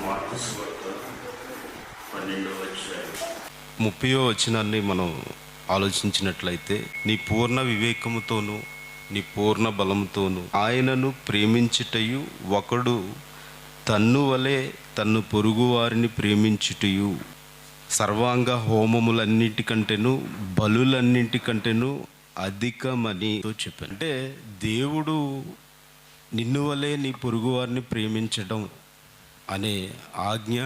Mark సువార్త 12వ అధ్యాయం 30వ వచనాన్ని మనం ఆలోచించినట్లయితే, నీ పూర్ణ వివేకముతోను నీ పూర్ణ బలముతోను ఆయనను ప్రేమించుటయు, ఒకడు తన్ను వలె తన్ను పొరుగు వారిని ప్రేమించుటయు సర్వాంగ హోమములన్నిటికంటేను బలులన్నింటికంటేను అధికమని చెప్పాను. అంటే దేవుడు నిన్ను వలె నీ పొరుగు వారిని ప్రేమించడం అనే ఆజ్ఞ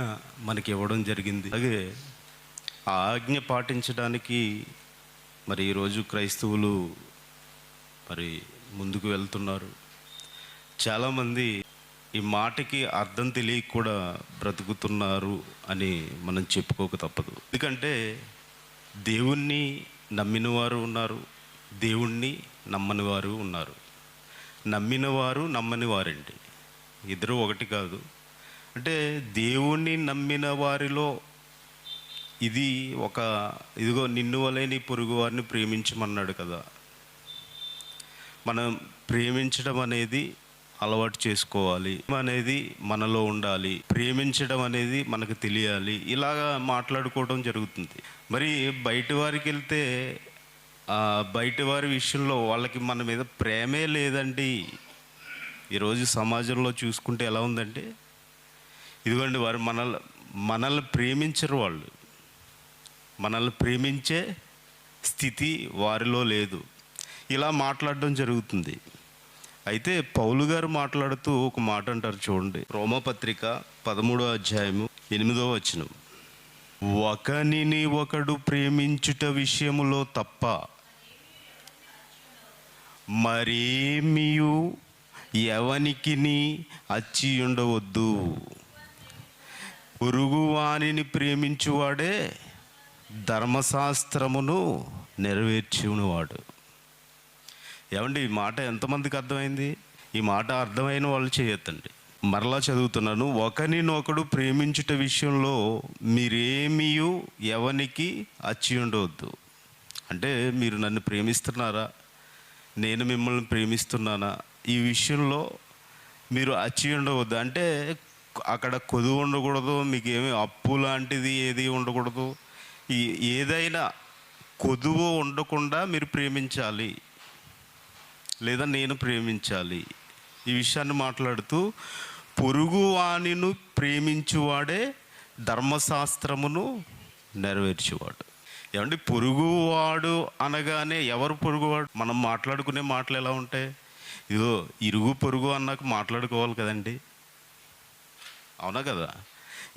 మనకి ఇవ్వడం జరిగింది. అలాగే ఆ ఆజ్ఞ పాటించడానికి మరి ఈరోజు క్రైస్తవులు మరి ముందుకు వెళ్తున్నారు. చాలామంది ఈ మాటకి అర్థం తెలియక కూడా బ్రతుకుతున్నారు అని మనం చెప్పుకోక తప్పదు. ఎందుకంటే దేవుణ్ణి నమ్మిన వారు ఉన్నారు, దేవుణ్ణి నమ్మని వారు ఉన్నారు. నమ్మిన వారు నమ్మని వారండి, ఇద్దరు ఒకటి కాదు. అంటే దేవుణ్ణి నమ్మిన వారిలో ఇది ఇదిగో నిన్ను వలె నీ పొరుగు వారిని ప్రేమించమన్నాడు కదా. మనం ప్రేమించడం అనేది అలవాటు చేసుకోవాలి, అనేది మనలో ఉండాలి, ప్రేమించడం అనేది మనకు తెలియాలి. ఇలాగా మాట్లాడుకోవడం జరుగుతుంది. మరి బయట వారికి వెళ్తే బయట వారి విషయంలో వాళ్ళకి మన మీద ప్రేమే లేదండి. ఈరోజు సమాజంలో చూసుకుంటే ఎలా ఉందంటే, ఇదిగోండి వారు మనల్ని ప్రేమించరు, వాళ్ళు మనల్ని ప్రేమించే స్థితి వారిలో లేదు. ఇలా మాట్లాడడం జరుగుతుంది. అయితే పౌలు గారు మాట్లాడుతూ ఒక మాట అంటారు చూడండి, రోమపత్రిక 13వ అధ్యాయము 8వ వచనం, ఒకనిని ఒకడు ప్రేమించుట విషయములో తప్ప మరేమియు ఎవనికిని అచ్చి ఉండవద్దు. పొరుగువానిని ప్రేమించువాడే ధర్మశాస్త్రమును నెరవేర్చువాడు. ఏమండి, ఈ మాట ఎంతమందికి అర్థమైంది? ఈ మాట అర్థమైన వాళ్ళు చేయొద్దండి. మరలా చదువుతున్నాను, ఒకరినొకడు ప్రేమించుట విషయంలో మీరేమియు ఎవనికి అచ్చి ఉండవద్దు. అంటే మీరు నన్ను ప్రేమిస్తున్నారా, నేను మిమ్మల్ని ప్రేమిస్తున్నానా, ఈ విషయంలో మీరు అచ్చి ఉండవద్దు. అంటే అక్కడ కొదువు ఉండకూడదు, మీకు ఏమి అప్పు లాంటిది ఏది ఉండకూడదు. ఏదైనా కొదువు ఉండకుండా మీరు ప్రేమించాలి, లేదా నేను ప్రేమించాలి. ఈ విషయాన్ని మాట్లాడుతూ పొరుగువానిను ప్రేమించువాడే ధర్మశాస్త్రమును నెరవేర్చేవాడు. ఏమంటే పొరుగువాడు అనగానే ఎవరు పొరుగువాడు? మనం మాట్లాడుకునే మాటలు ఎలా ఉంటాయి? ఇదిగో ఇరుగు పొరుగు అన్నాక మాట్లాడుకోవాలి కదండి, అవునా కదా?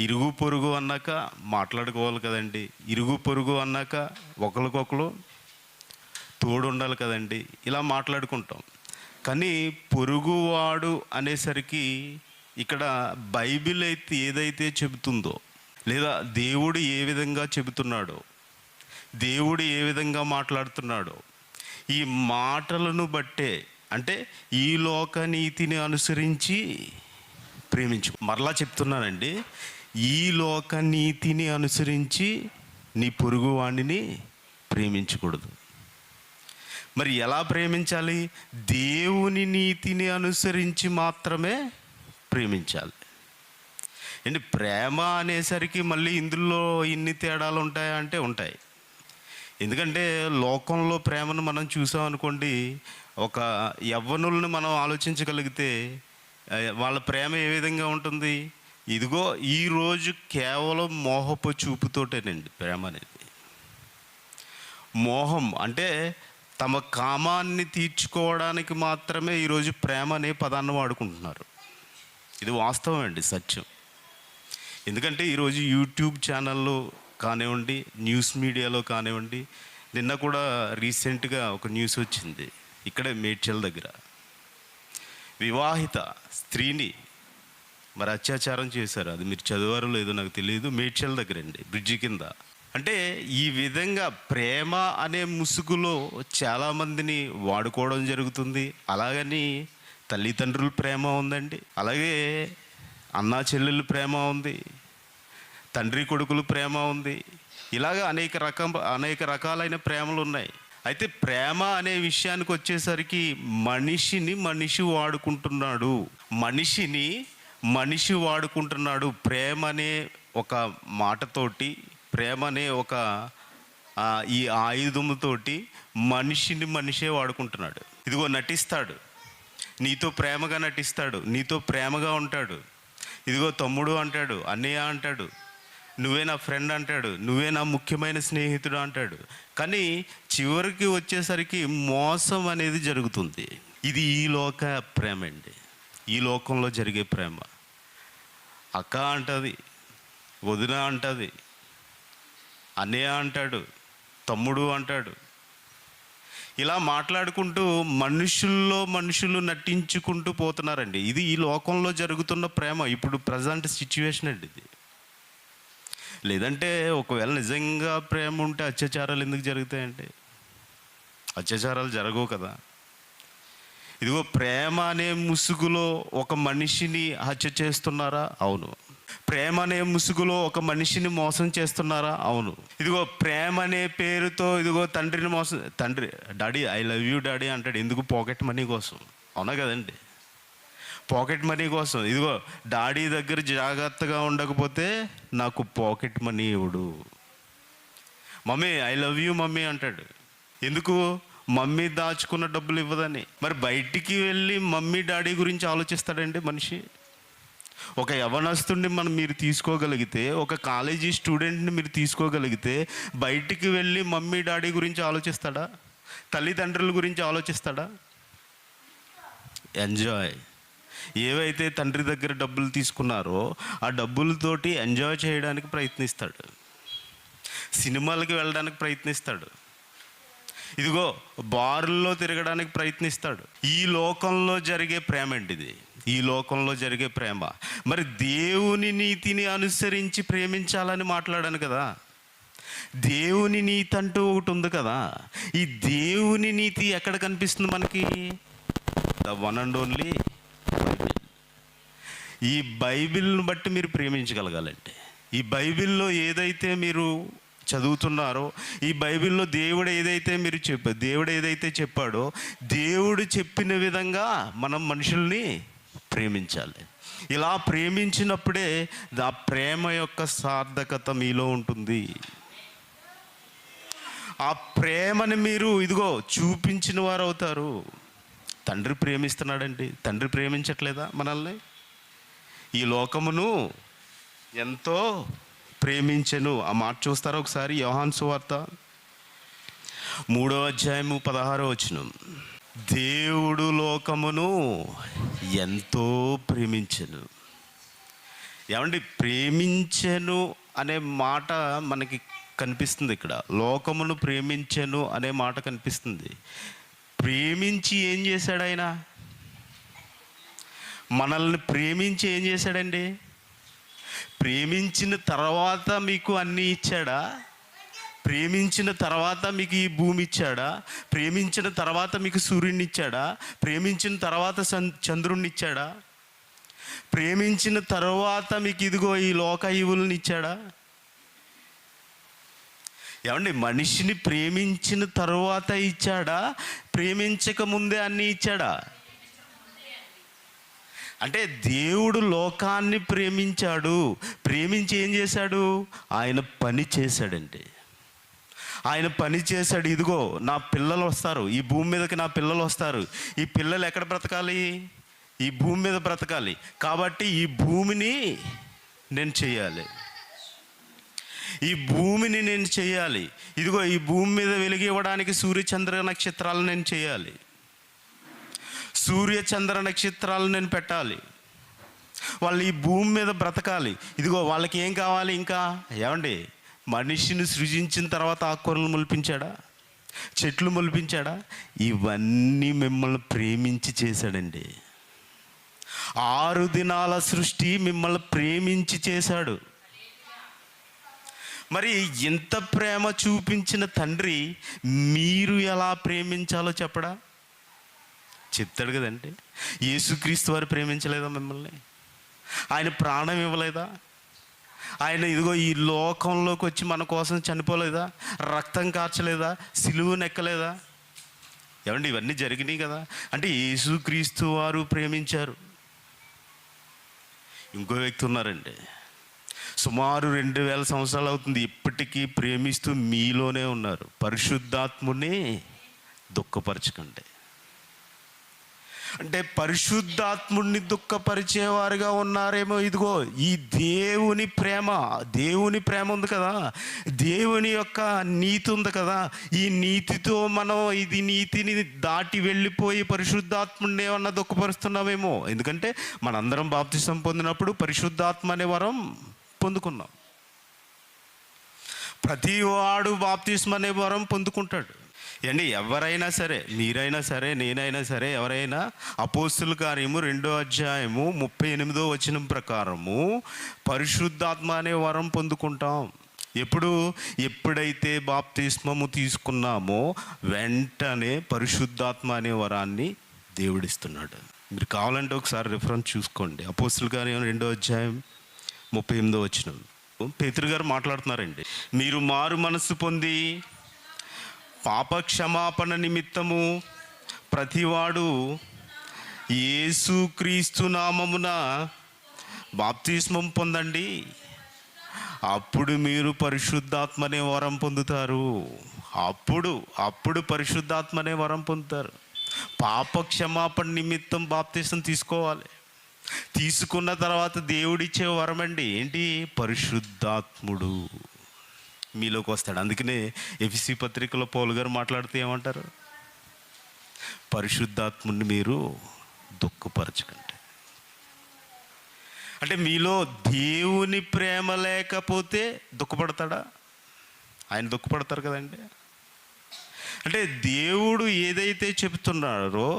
ఇరుగు పొరుగు అన్నాక మాట్లాడుకోవాలి కదండి. ఇరుగు పొరుగు అన్నాక ఒకరికొకరు తోడు ఉండాలి కదండి. ఇలా మాట్లాడుకుంటాం. కానీ పొరుగువాడు అనేసరికి ఇక్కడ బైబిల్ అయితే ఏదైతే చెబుతుందో, లేదా దేవుడు ఏ విధంగా చెబుతున్నాడో, దేవుడు ఏ విధంగా మాట్లాడుతున్నాడో, ఈ మాటలను బట్టే, అంటే ఈ లోక నీతిని అనుసరించి ప్రేమించు. మరలా చెప్తున్నానండి, ఈ లోక నీతిని అనుసరించి నీ పొరుగువాడిని ప్రేమించకూడదు. మరి ఎలా ప్రేమించాలి? దేవుని నీతిని అనుసరించి మాత్రమే ప్రేమించాలి. అంటే ప్రేమ అనేసరికి మళ్ళీ ఇందులో ఇన్ని తేడాలు ఉంటాయా అంటే ఉంటాయి. ఎందుకంటే లోకంలో ప్రేమను మనం చూసామనుకోండి, ఒక యవ్వనులను మనం ఆలోచించగలిగితే వాళ్ళ ప్రేమ ఏ విధంగా ఉంటుంది? ఇదిగో ఈరోజు కేవలం మోహపు చూపుతోటేనండి ప్రేమ అనేది. మోహం అంటే తమ కామాన్ని తీర్చుకోవడానికి మాత్రమే ఈరోజు ప్రేమ అనే పదాన్ని వాడుకుంటున్నారు. ఇది వాస్తవం అండి, సత్యం. ఎందుకంటే ఈరోజు యూట్యూబ్ ఛానల్లో కానివ్వండి, న్యూస్ మీడియాలో కానివ్వండి, నిన్న కూడా రీసెంట్గా ఒక న్యూస్ వచ్చింది ఇక్కడే మేడ్చల్ దగ్గర. వివాహిత స్త్రీని మరి అత్యాచారం చేశారు. అది మీరు చదివారో లేదో నాకు తెలియదు. మేడ్చల్ దగ్గర అండి, బ్రిడ్జి కింద. అంటే ఈ విధంగా ప్రేమ అనే ముసుగులో చాలామందిని వాడుకోవడం జరుగుతుంది. అలాగని తల్లిదండ్రుల ప్రేమ ఉందండి, అలాగే అన్నా చెల్లెళ్ళ ప్రేమ ఉంది, తండ్రి కొడుకుల ప్రేమ ఉంది. ఇలాగ అనేక రకాలైన ప్రేమలు ఉన్నాయి. అయితే ప్రేమ అనే విషయానికి వచ్చేసరికి మనిషి వాడుకుంటున్నాడు. మనిషిని మనిషి వాడుకుంటున్నాడు ప్రేమ అనే ఒక మాటతోటి, ప్రేమ అనే ఒక ఈ ఆయుధముతోటి మనిషే వాడుకుంటున్నాడు. ఇదిగో నటిస్తాడు, నీతో ప్రేమగా నటిస్తాడు, నీతో ప్రేమగా ఉంటాడు. ఇదిగో తమ్ముడు అంటాడు, అన్నయ్య అంటాడు, నువ్వే నా ఫ్రెండ్ అంటాడు, నువ్వే నా ముఖ్యమైన స్నేహితుడు అంటాడు. కానీ చివరికి వచ్చేసరికి మోసం అనేది జరుగుతుంది. ఇది ఈ లోక ప్రేమ అండి, ఈ లోకంలో జరిగే ప్రేమ. అక్క అంటుంది, వదిన అంటుంది, అన్నయ్య అంటాడు, తమ్ముడు అంటాడు. ఇలా మాట్లాడుకుంటూ మనుషులు నటించుకుంటూ పోతున్నారండి. ఇది ఈ లోకంలో జరుగుతున్న ప్రేమ, ఇప్పుడు ప్రజెంట్ సిచ్యువేషన్ అండి ఇది. లేదంటే ఒకవేళ నిజంగా ప్రేమ ఉంటే అత్యాచారాలు ఎందుకు జరుగుతాయండి? అత్యాచారాలు జరగవు కదా. ఇదిగో ప్రేమ అనే ముసుగులో ఒక మనిషిని హత్య చేస్తున్నారా? అవును. ప్రేమ అనే ముసుగులో ఒక మనిషిని మోసం చేస్తున్నారా? అవును. ఇదిగో ప్రేమ అనే పేరుతో ఇదిగో తండ్రిని మోసం, తండ్రి daddy I love you daddy అంటాడు, ఎందుకు? పాకెట్ మనీ కోసం. అవునా కదండి? పాకెట్ మనీ కోసం. ఇదిగో డాడీ దగ్గర జాగ్రత్తగా ఉండకపోతే నాకు పాకెట్ మనీ ఇవ్వడు. Mummy I love you mummy అంటాడు, ఎందుకు? మమ్మీ దాచుకున్న డబ్బులు ఇవ్వదని. మరి బయటికి వెళ్ళి మమ్మీ డాడీ గురించి ఆలోచిస్తాడండి మనిషి? ఒక యవనస్తుడిని మీరు తీసుకోగలిగితే, ఒక కాలేజీ స్టూడెంట్ని మీరు తీసుకోగలిగితే, బయటికి వెళ్ళి మమ్మీ డాడీ గురించి ఆలోచిస్తాడా? తల్లిదండ్రుల గురించి ఆలోచిస్తాడా? ఎంజాయ్. ఏవైతే తండ్రి దగ్గర డబ్బులు తీసుకున్నారో ఆ డబ్బులతోటి ఎంజాయ్ చేయడానికి ప్రయత్నిస్తాడు, సినిమాలకి వెళ్ళడానికి ప్రయత్నిస్తాడు, ఇదిగో బారుల్లో తిరగడానికి ప్రయత్నిస్తాడు. ఈ లోకంలో జరిగే ప్రేమ అండి ఇది, ఈ లోకంలో జరిగే ప్రేమ. మరి దేవుని నీతిని అనుసరించి ప్రేమించాలని మాట్లాడాను కదా. దేవుని నీతి అంటూ ఒకటి ఉంది కదా. ఈ దేవుని నీతి ఎక్కడ కనిపిస్తుంది మనకి? The one and only Bible. ఈ బైబిల్ని బట్టి మీరు ప్రేమించగలగాలంటే, ఈ బైబిల్లో ఏదైతే మీరు చదువుతున్నారో, ఈ బైబిల్లో దేవుడు ఏదైతే చెప్పాడో, దేవుడు చెప్పిన విధంగా మనం మనుషుల్ని ప్రేమించాలి. ఇలా ప్రేమించినప్పుడే ఆ ప్రేమ యొక్క సార్థకత మీలో ఉంటుంది. ఆ ప్రేమని మీరు ఇదిగో చూపించిన వారు అవుతారు. తండ్రి ప్రేమిస్తున్నాడండి, తండ్రి ప్రేమించట్లేదా మనల్ని? ఈ లోకమును ఎంతో ప్రేమించెను. ఆ మాట చూస్తారా ఒకసారి? యోహాను సువార్త 3వ అధ్యాయము 16వ వచనం. దేవుడు లోకమును ఎంతో ప్రేమించెను. ఏమండి, ప్రేమించెను అనే మాట మనకి కనిపిస్తుంది ఇక్కడ. లోకమును ప్రేమించెను అనే మాట కనిపిస్తుంది. ప్రేమించి ఏం చేశాడు ఆయన? మనల్ని ప్రేమించి ఏం చేశాడండి? ప్రేమించిన తర్వాత మీకు అన్నీ ఇచ్చాడా? ప్రేమించిన తర్వాత మీకు ఈ భూమి ఇచ్చాడా? ప్రేమించిన తర్వాత మీకు సూర్యుడిని ఇచ్చాడా? ప్రేమించిన తర్వాత చంద్రుడిని ఇచ్చాడా? ప్రేమించిన తర్వాత మీకు ఇదిగో ఈ లోక ఈవులను ఇచ్చాడా? ఏమండి, మనిషిని ప్రేమించిన తర్వాత ఇచ్చాడా? ప్రేమించక ముందే అన్నీ ఇచ్చాడా? అంటే దేవుడు లోకాన్ని ప్రేమించాడు. ప్రేమించి ఏం చేశాడు? ఆయన పని చేశాడండి. ఆయన పని చేశాడు. ఇదిగో నా పిల్లలు వస్తారు, ఈ భూమి మీదకి నా పిల్లలు వస్తారు. ఈ పిల్లలు ఎక్కడ బ్రతకాలి? ఈ భూమి మీద బ్రతకాలి. కాబట్టి ఈ భూమిని నేను చేయాలి, ఈ భూమిని నేను చేయాలి. ఇదిగో ఈ భూమి మీద వెలుగు ఇవ్వడానికి సూర్య చంద్ర నక్షత్రాలు నేను చేయాలి, సూర్య చంద్ర నక్షత్రాలు నేను పెట్టాలి. వాళ్ళు ఈ భూమి మీద బ్రతకాలి. ఇదిగో వాళ్ళకి ఏం కావాలి ఇంకా? ఏమండి, మనిషిని సృజించిన తర్వాత ఆకుకూరలు మొలిపించాడా? చెట్లు మొలిపించాడా? ఇవన్నీ మిమ్మల్ని ప్రేమించి చేశాడండి. 6 దినాల సృష్టి మిమ్మల్ని ప్రేమించి చేశాడు. మరి ఇంత ప్రేమ చూపించిన తండ్రి మీరు ఎలా ప్రేమించాలో చెప్పడా? చెప్తాడు కదండి. యేసుక్రీస్తు వారు ప్రేమించలేదా మిమ్మల్ని? ఆయన ప్రాణం ఇవ్వలేదా? ఆయన ఇదిగో ఈ లోకంలోకి వచ్చి మన కోసం చనిపోలేదా? రక్తం కార్చలేదా? సిలువను ఎక్కలేదా? ఏమండి, ఇవన్నీ జరిగినాయి కదా. అంటే యేసుక్రీస్తు వారు ప్రేమించారు. ఇంకో వ్యక్తి ఉన్నారండి, సుమారు 2000 సంవత్సరాలు అవుతుంది, ఇప్పటికీ ప్రేమిస్తూ మీలోనే ఉన్నారు. పరిశుద్ధాత్ముని దుఃఖపరచకండి. అంటే పరిశుద్ధాత్ముడిని దుఃఖపరిచేవారుగా ఉన్నారేమో. ఇదిగో ఈ దేవుని ప్రేమ ఉంది కదా, దేవుని యొక్క నీతి ఉంది కదా, ఈ నీతితో మనం ఇది నీతిని దాటి వెళ్ళిపోయి పరిశుద్ధాత్ముడిని ఏమన్నా దుఃఖపరుస్తున్నామేమో. ఎందుకంటే మనందరం బాప్తిసం పొందినప్పుడు పరిశుద్ధాత్మ అనే వరం పొందుకున్నాం. ప్రతివాడు బాప్తిస్మ అనే వరం పొందుకుంటాడు అండి. ఎవరైనా సరే, మీరైనా సరే, నేనైనా సరే, ఎవరైనా అపోస్తుల కార్యము 2వ అధ్యాయము 38వ వచనం ప్రకారము పరిశుద్ధాత్మ అనే వరం పొందుకుంటాం. ఎప్పుడైతే బాప్తిస్మము తీసుకున్నామో వెంటనే పరిశుద్ధాత్మ అనే వరాన్ని దేవుడిస్తున్నాడు. మీరు కావాలంటే ఒకసారి రిఫరెన్స్ చూసుకోండి. అపోస్తుల కార్యం 2వ అధ్యాయం 38వ వచనం పేతురు గారు మాట్లాడుతున్నారండి. మీరు మారు మనస్సు పొంది పాప క్షమాపణ నిమిత్తము ప్రతివాడు యేసుక్రీస్తు నామమున బాప్తిస్మం పొందండి, అప్పుడు మీరు పరిశుద్ధాత్మనే వరం పొందుతారు. అప్పుడు పరిశుద్ధాత్మనే వరం పొందుతారు. పాప క్షమాపణ నిమిత్తం బాప్తిస్మం తీసుకోవాలి. తీసుకున్న తర్వాత దేవుడిచ్చే వరం అండి ఏంటి? పరిశుద్ధాత్ముడు మీలోకి వస్తాడు. అందుకనే ఎఫెసీ పత్రికలో పౌలు గారు మాట్లాడుతూ ఏమంటారు? పరిశుద్ధాత్ముడిని మీరు దుఃఖపరచకండి. అంటే మీలో దేవుని ప్రేమ లేకపోతే దుఃఖపడతాడా? ఆయన దుఃఖపడతారు కదండి. అంటే దేవుడు ఏదైతే చెప్తున్నారో,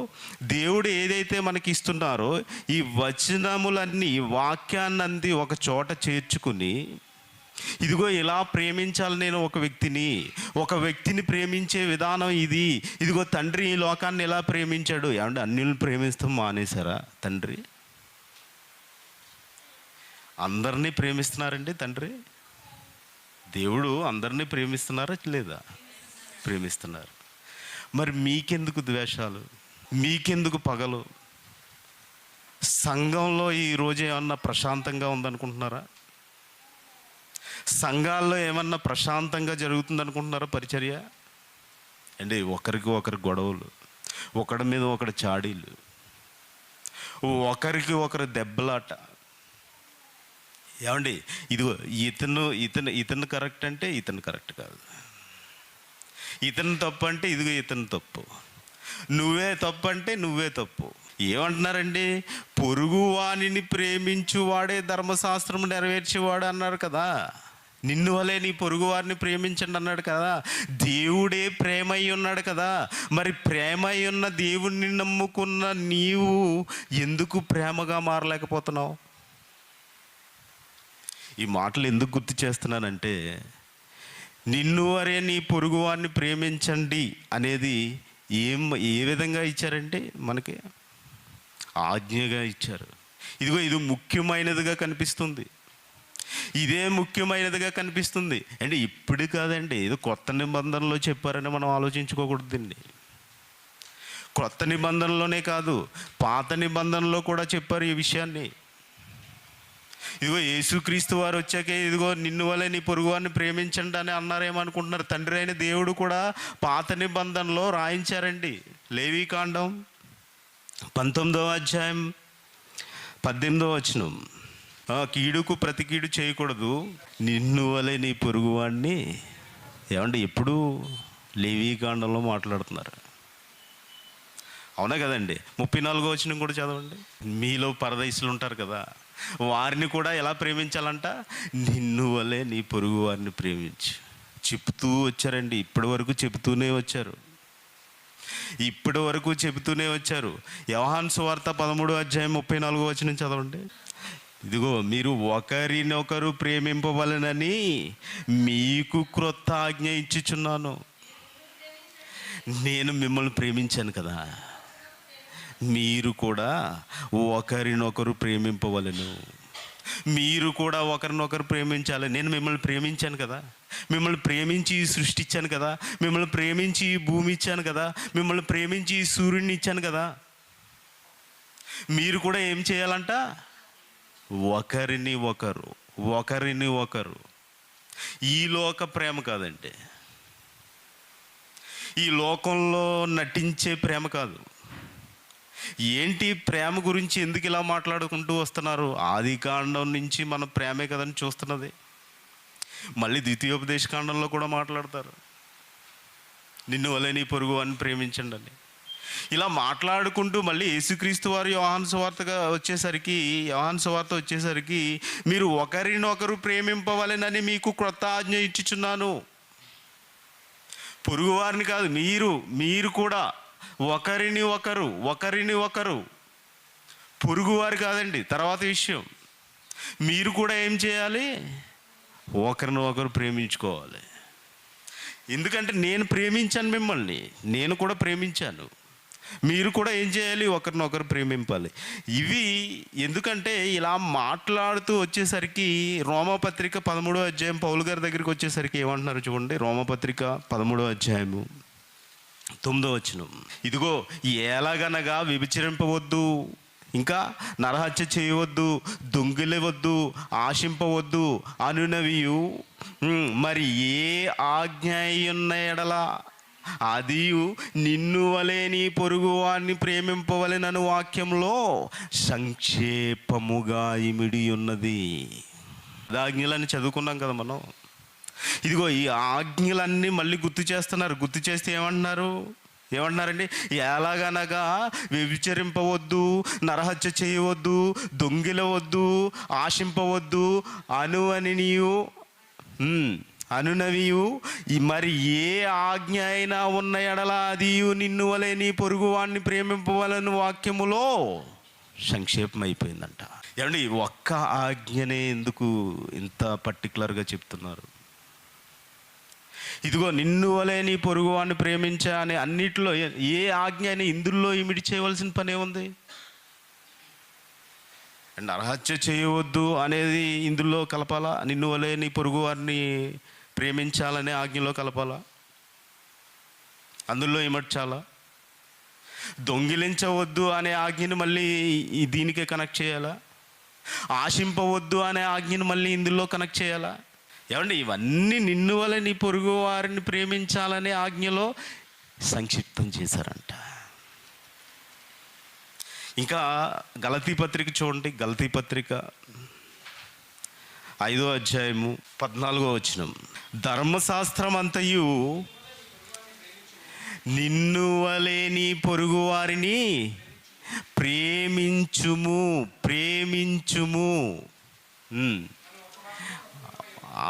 దేవుడు ఏదైతే మనకి ఇస్తున్నారో, ఈ వచనములన్నీ, వాక్యాన్ని ఒక చోట చేర్చుకుని, ఇదిగో ఇలా ప్రేమించాలి నేను ఒక వ్యక్తిని ప్రేమించే విధానం ఇది. ఇదిగో తండ్రి ఈ లోకాన్ని ఎలా ప్రేమించాడు. ఏమంటే అన్యులను ప్రేమిస్తాం మానేశారా? తండ్రి అందరినీ ప్రేమిస్తున్నారండి. తండ్రి దేవుడు అందరినీ ప్రేమిస్తున్నారా లేదా? ప్రేమిస్తున్నారు. మరి మీకెందుకు ద్వేషాలు? మీకెందుకు పగలు? సంఘంలో ఈరోజు ఏమన్నా ప్రశాంతంగా ఉందనుకుంటున్నారా? సంఘాల్లో ఏమన్నా ప్రశాంతంగా జరుగుతుందనుకుంటున్నారా పరిచర్య? అంటే ఒకరికి ఒకరు గొడవలు, ఒకడి మీద ఒకటి చాడీలు, ఒకరికి ఒకరు దెబ్బలాట. ఏమండి ఇదిగో ఇతను కరెక్ట్ అంటే ఇతను కరెక్ట్ కాదు, ఇతను తప్పు అంటే ఇదిగో ఇతను తప్పు, నువ్వే తప్పు అంటే నువ్వే తప్పు. ఏమంటున్నారండి? పొరుగు వానిని ప్రేమించువాడే ధర్మశాస్త్రం నెరవేర్చేవాడు అన్నారు కదా. నిన్ను వలే నీ పొరుగు వారిని ప్రేమించండి అన్నాడు కదా. దేవుడే ప్రేమై ఉన్నాడు కదా. మరి ప్రేమై ఉన్న దేవుణ్ణి నమ్ముకున్న నీవు ఎందుకు ప్రేమగా మారలేకపోతున్నావు? ఈ మాటలు ఎందుకు గుర్తు చేస్తున్నానంటే, నిన్ను వరే నీ పొరుగు వారిని ప్రేమించండి అనేది ఏ విధంగా ఇచ్చారంటే మనకి ఆజ్ఞగా ఇచ్చారు. ఇదిగో ఇది ముఖ్యమైనదిగా కనిపిస్తుంది. ఇదే ముఖ్యమైనదిగా కనిపిస్తుంది. అంటే ఇప్పుడు కాదండి, ఏదో కొత్త నిబంధనలో చెప్పారని మనం ఆలోచించుకోకూడదు దీన్ని. కొత్త నిబంధనలోనే కాదు, పాత నిబంధనలో కూడా చెప్పారు ఈ విషయాన్ని. ఇదిగో యేసుక్రీస్తు వారు వచ్చాకే ఇదిగో నిన్ను వలే నీ పొరుగువారిని ప్రేమించండి అని అన్నారేమనుకుంటున్నారు? తండ్రి అయిన దేవుడు కూడా పాత నిబంధనలో రాయించారండి. లేవీకాండం 19వ అధ్యాయం 18వ వచనం, కీడుకు ప్రతి కీడు చేయకూడదు, నిన్ను వలే నీ పొరుగువాడిని. ఏమంటే ఎప్పుడు లేవీకాండంలో మాట్లాడుతున్నారు. అవునా కదండి? 34వ వచనం కూడా చదవండి. మీలో పరదేశులు ఉంటారు కదా, వారిని కూడా ఎలా ప్రేమించాలంట? నిన్ను వలే నీ పొరుగు వారిని ప్రేమించు. చెప్తూ వచ్చారండి, ఇప్పటి వరకు చెబుతూనే వచ్చారు. యోహాను సువార్త 13వ అధ్యాయం 34వ వచనం చదవండి. ఇదిగో మీరు ఒకరినొకరు ప్రేమింపవలెనని మీకు క్రొత్త ఆజ్ఞ ఇచ్చుచున్నాను. నేను మిమ్మల్ని ప్రేమించాను కదా, మీరు కూడా ఒకరినొకరు ప్రేమింపవలెను. మీరు కూడా ఒకరినొకరు ప్రేమించాలి. నేను మిమ్మల్ని ప్రేమించాను కదా, మిమ్మల్ని ప్రేమించి సృష్టించాను కదా, మిమ్మల్ని ప్రేమించి భూమి ఇచ్చాను కదా, మిమ్మల్ని ప్రేమించి సూర్యుడిని ఇచ్చాను కదా. మీరు కూడా ఏం చేయాలంట? ఒకరిని ఒకరు ఒకరిని ఒకరు. ఈ లోక ప్రేమ కాదండి, ఈ లోకంలో నటించే ప్రేమ కాదు. ఏంటి ప్రేమ గురించి ఎందుకు ఇలా మాట్లాడుకుంటూ వస్తున్నారు? ఆది కాండం నుంచి మన ప్రేమే కదని చూస్తున్నది. మళ్ళీ ద్వితీయోపదేశ కాండంలో కూడా మాట్లాడతారు, నిన్ను వలె నీ పొరుగు అని ప్రేమించండి అని. ఇలా మాట్లాడుకుంటూ మళ్ళీ యేసుక్రీస్తు వారు యోహాను సువార్త వచ్చేసరికి మీరు ఒకరినొకరు ప్రేమింపవలెనని మీకు క్రొత్త ఆజ్ఞ ఇచ్చుచున్నాను. పొరుగువారిని కాదు, మీరు కూడా ఒకరిని ఒకరు పొరుగువారు కాదండి. తర్వాత విషయం, మీరు కూడా ఏం చేయాలి? ఒకరిని ఒకరు ప్రేమించుకోవాలి. ఎందుకంటే నేను ప్రేమించాను మిమ్మల్ని, నేను కూడా ప్రేమించాను. మీరు కూడా ఏం చేయాలి? ఒకరినొకరు ప్రేమింపాలి. ఇవి ఎందుకంటే ఇలా మాట్లాడుతూ వచ్చేసరికి రోమపత్రిక 13వ అధ్యాయం పౌలు గారి దగ్గరికి వచ్చేసరికి ఏమంటున్నారు చూడండి. రోమపత్రిక 13వ అధ్యాయము 9వ వచనం. ఇదిగో ఎలాగనగా వ్యభిచరింపవద్దు, ఇంకా నరహత్య చేయవద్దు, దొంగిలవద్దు, ఆశింపవద్దు అనునవియు మరి ఏ ఆజ్ఞ ఉన్న ఎడల అదియు నిన్ను వలె నీ పొరుగు వారిని ప్రేమింపవలెనను వాక్యంలో సంక్షేపముగా ఇమిడి ఉన్నది. ఆజ్ఞలని చదువుకున్నాం కదా మనం. ఇదిగో ఈ ఆజ్ఞలన్నీ మళ్ళీ గుర్తు చేస్తున్నారు. గుర్తు చేస్తే ఏమంటున్నారండి? ఎలాగనగా వ్యభిచరింపవద్దు, నరహత్య చేయవద్దు, దొంగిలవద్దు, ఆశింపవద్దు అనునవియు మరి ఏ ఆజ్ఞ అయినా ఉన్న ఎడల అదియు నిన్ను వలె నీ పొరుగు వాడిని ప్రేమింపవలని వాక్యములో సంక్షేపం అయిపోయిందంట. ఏమండి, ఒక్క ఆజ్ఞనే ఎందుకు ఇంత పర్టికులర్గా చెప్తున్నారు? ఇదిగో నిన్ను వలె నీ పొరుగు వాడిని ప్రేమించా అని అన్నిటిలో ఏ ఆజ్ఞ అయినా ఇందులో ఇమిడి చేయవలసిన పనే ఉంది? అండ్ నరహత్య చేయవద్దు అనేది ఇందులో కలపాలా? నిన్ను వలె నీ పొరుగు వారిని ప్రేమించాలనే ఆజ్ఞలో కలపాలా? అందులో ఇమర్చాలా? దొంగిలించవద్దు అనే ఆజ్ఞను మళ్ళీ దీనికే కనెక్ట్ చేయాలా? ఆశింపవద్దు అనే ఆజ్ఞను మళ్ళీ ఇందులో కనెక్ట్ చేయాలా? ఏమండి, ఇవన్నీ నిన్ను వలె నీ పొరుగు వారిని ప్రేమించాలనే ఆజ్ఞలో సంక్షిప్తం చేశారంట. ఇంకా గలతీ పత్రిక చూడండి. గలతీ పత్రిక 5వ అధ్యాయము 14వ వచనం. ధర్మశాస్త్రం అంతయు నిన్ను వలె నీ పొరుగు వారిని ప్రేమించుము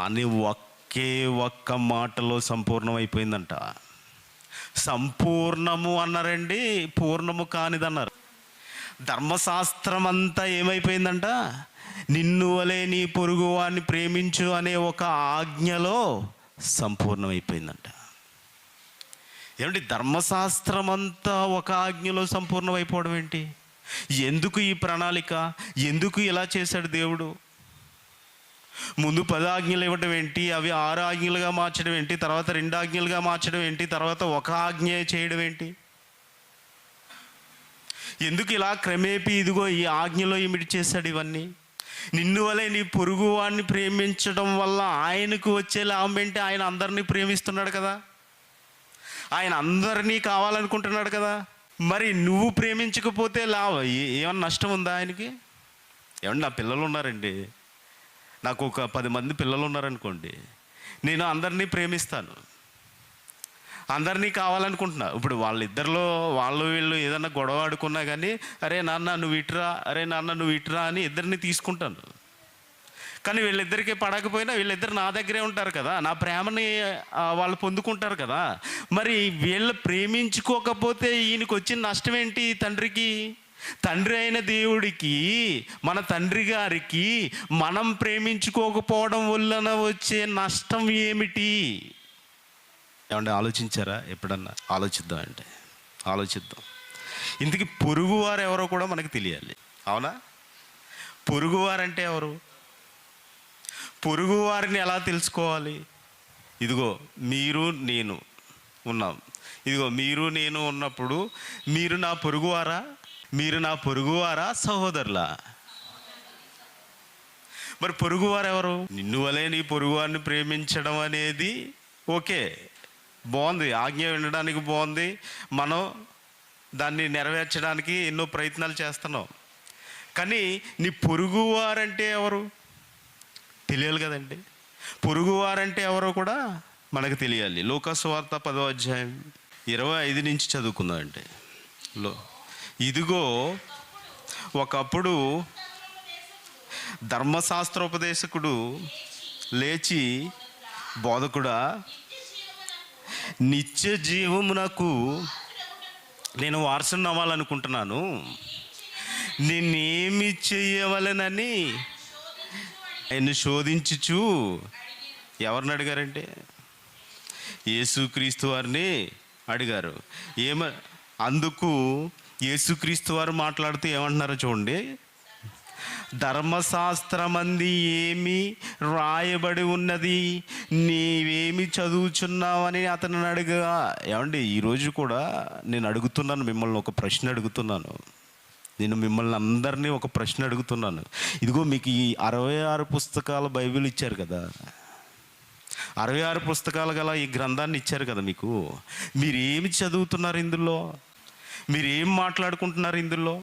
అని ఒక్క మాటలో సంపూర్ణమైపోయిందంట. సంపూర్ణము అన్నారండి, పూర్ణము కానిదన్నారు. ధర్మశాస్త్రం అంతా ఏమైపోయిందంట? నిన్ను వలె నీ పొరుగు వారిని ప్రేమించు అనే ఒక ఆజ్ఞలో సంపూర్ణమైపోయిందంట. ఏమంటే ధర్మశాస్త్రం అంతా ఒక ఆజ్ఞలో సంపూర్ణమైపోవడం ఏంటి? ఎందుకు ఈ ప్రణాళిక? ఎందుకు ఇలా చేశాడు దేవుడు? ముందు 10 ఆజ్ఞలు ఇవ్వడం ఏంటి? అవి 6 ఆజ్ఞలుగా మార్చడం ఏంటి? తర్వాత 2 ఆజ్ఞలుగా మార్చడం ఏంటి? తర్వాత 1 ఆజ్ఞ చేయడం ఏంటి? ఎందుకు ఇలా క్రమేపీ ఇదిగో ఈ ఆజ్ఞలో ఇమిడి చేశాడు ఇవన్నీ? నిన్ను వలె నీ పొరుగు వాడిని ప్రేమించడం వల్ల ఆయనకు వచ్చే లాభం ఏంటి? ఆయన అందరినీ ప్రేమిస్తున్నాడు కదా, ఆయన అందరినీ కావాలనుకుంటున్నాడు కదా. మరి నువ్వు ప్రేమించకపోతే లాభం ఏమన్నా నష్టం ఉందా ఆయనకి? ఏమన్నా నా పిల్లలు ఉన్నారండి, నాకు ఒక 10 మంది పిల్లలు ఉన్నారనుకోండి, నేను అందరినీ ప్రేమిస్తాను, అందరినీ కావాలనుకుంటున్నా. ఇప్పుడు వాళ్ళిద్దరిలో వీళ్ళు ఏదన్నా గొడవ ఆడుకున్నా కానీ అరే నాన్న నువ్వు ఇటురా అని ఇద్దరిని తీసుకుంటాను. కానీ వీళ్ళిద్దరికీ పడకపోయినా వీళ్ళిద్దరు నా దగ్గరే ఉంటారు కదా, నా ప్రేమని వాళ్ళు పొందుకుంటారు కదా. మరి వీళ్ళు ప్రేమించుకోకపోతే ఈయనకి వచ్చిన నష్టం ఏంటి? తండ్రి అయిన దేవుడికి, మన తండ్రి గారికి మనం ప్రేమించుకోకపోవడం వలన వచ్చే నష్టం ఏమిటి? ఏమంటే ఆలోచించారా ఎప్పుడన్నా? ఆలోచిద్దాం. ఇంతకీ పొరుగువారు ఎవరో కూడా మనకు తెలియాలి, అవునా? పొరుగువారంటే ఎవరు? పొరుగువారిని ఎలా తెలుసుకోవాలి? ఇదిగో మీరు నేను ఉన్నాం. ఇదిగో మీరు నేను ఉన్నప్పుడు మీరు నా పొరుగువారా సహోదరులా? మరి పొరుగువారు ఎవరు? నిన్ను వలే నీ పొరుగువారిని ప్రేమించడం అనేది ఓకే, బాగుంది, ఆజ్ఞ వినడానికి బాగుంది, మనం దాన్ని నెరవేర్చడానికి ఎన్నో ప్రయత్నాలు చేస్తున్నాం. కానీ నీ పొరుగువారంటే ఎవరు తెలియాలి కదండి. పొరుగువారంటే ఎవరో కూడా మనకు తెలియాలి. లూకాసు వార్త 10వ అధ్యాయం 25 నుంచి చదువుకుందామంటే, ఇదిగో ఒకప్పుడు ధర్మశాస్త్రోపదేశకుడు లేచి, బోధకుడా, నిత్య జీవమునకు నేను వారసుని అవ్వాలనుకుంటున్నాను, నేనేమి చేయవలెనని ఆయన శోధించుచు ఎవరిని అడిగారంటే యేసుక్రీస్తు వారిని అడిగారు. అందుకు యేసుక్రీస్తు వారు మాట్లాడుతూ ఏమంటున్నారో చూడండి. ధర్మశాస్త్రమందు ఏమి రాయబడి ఉన్నది, నీవేమి చదువుచున్నావని అతను అడగగా. ఏమండి, ఈరోజు కూడా నేను అడుగుతున్నాను, మిమ్మల్ని ఒక ప్రశ్న అడుగుతున్నాను. నేను మిమ్మల్ని అందరినీ ఒక ప్రశ్న అడుగుతున్నాను. ఇదిగో మీకు ఈ 66 పుస్తకాల బైబిల్ ఇచ్చారు కదా, 66 పుస్తకాలు గల ఈ గ్రంథాన్ని ఇచ్చారు కదా మీకు. మీరు ఏమి చదువుతున్నారు ఇందులో? మీరు ఏం మాట్లాడుకుంటున్నారు ఇందులో?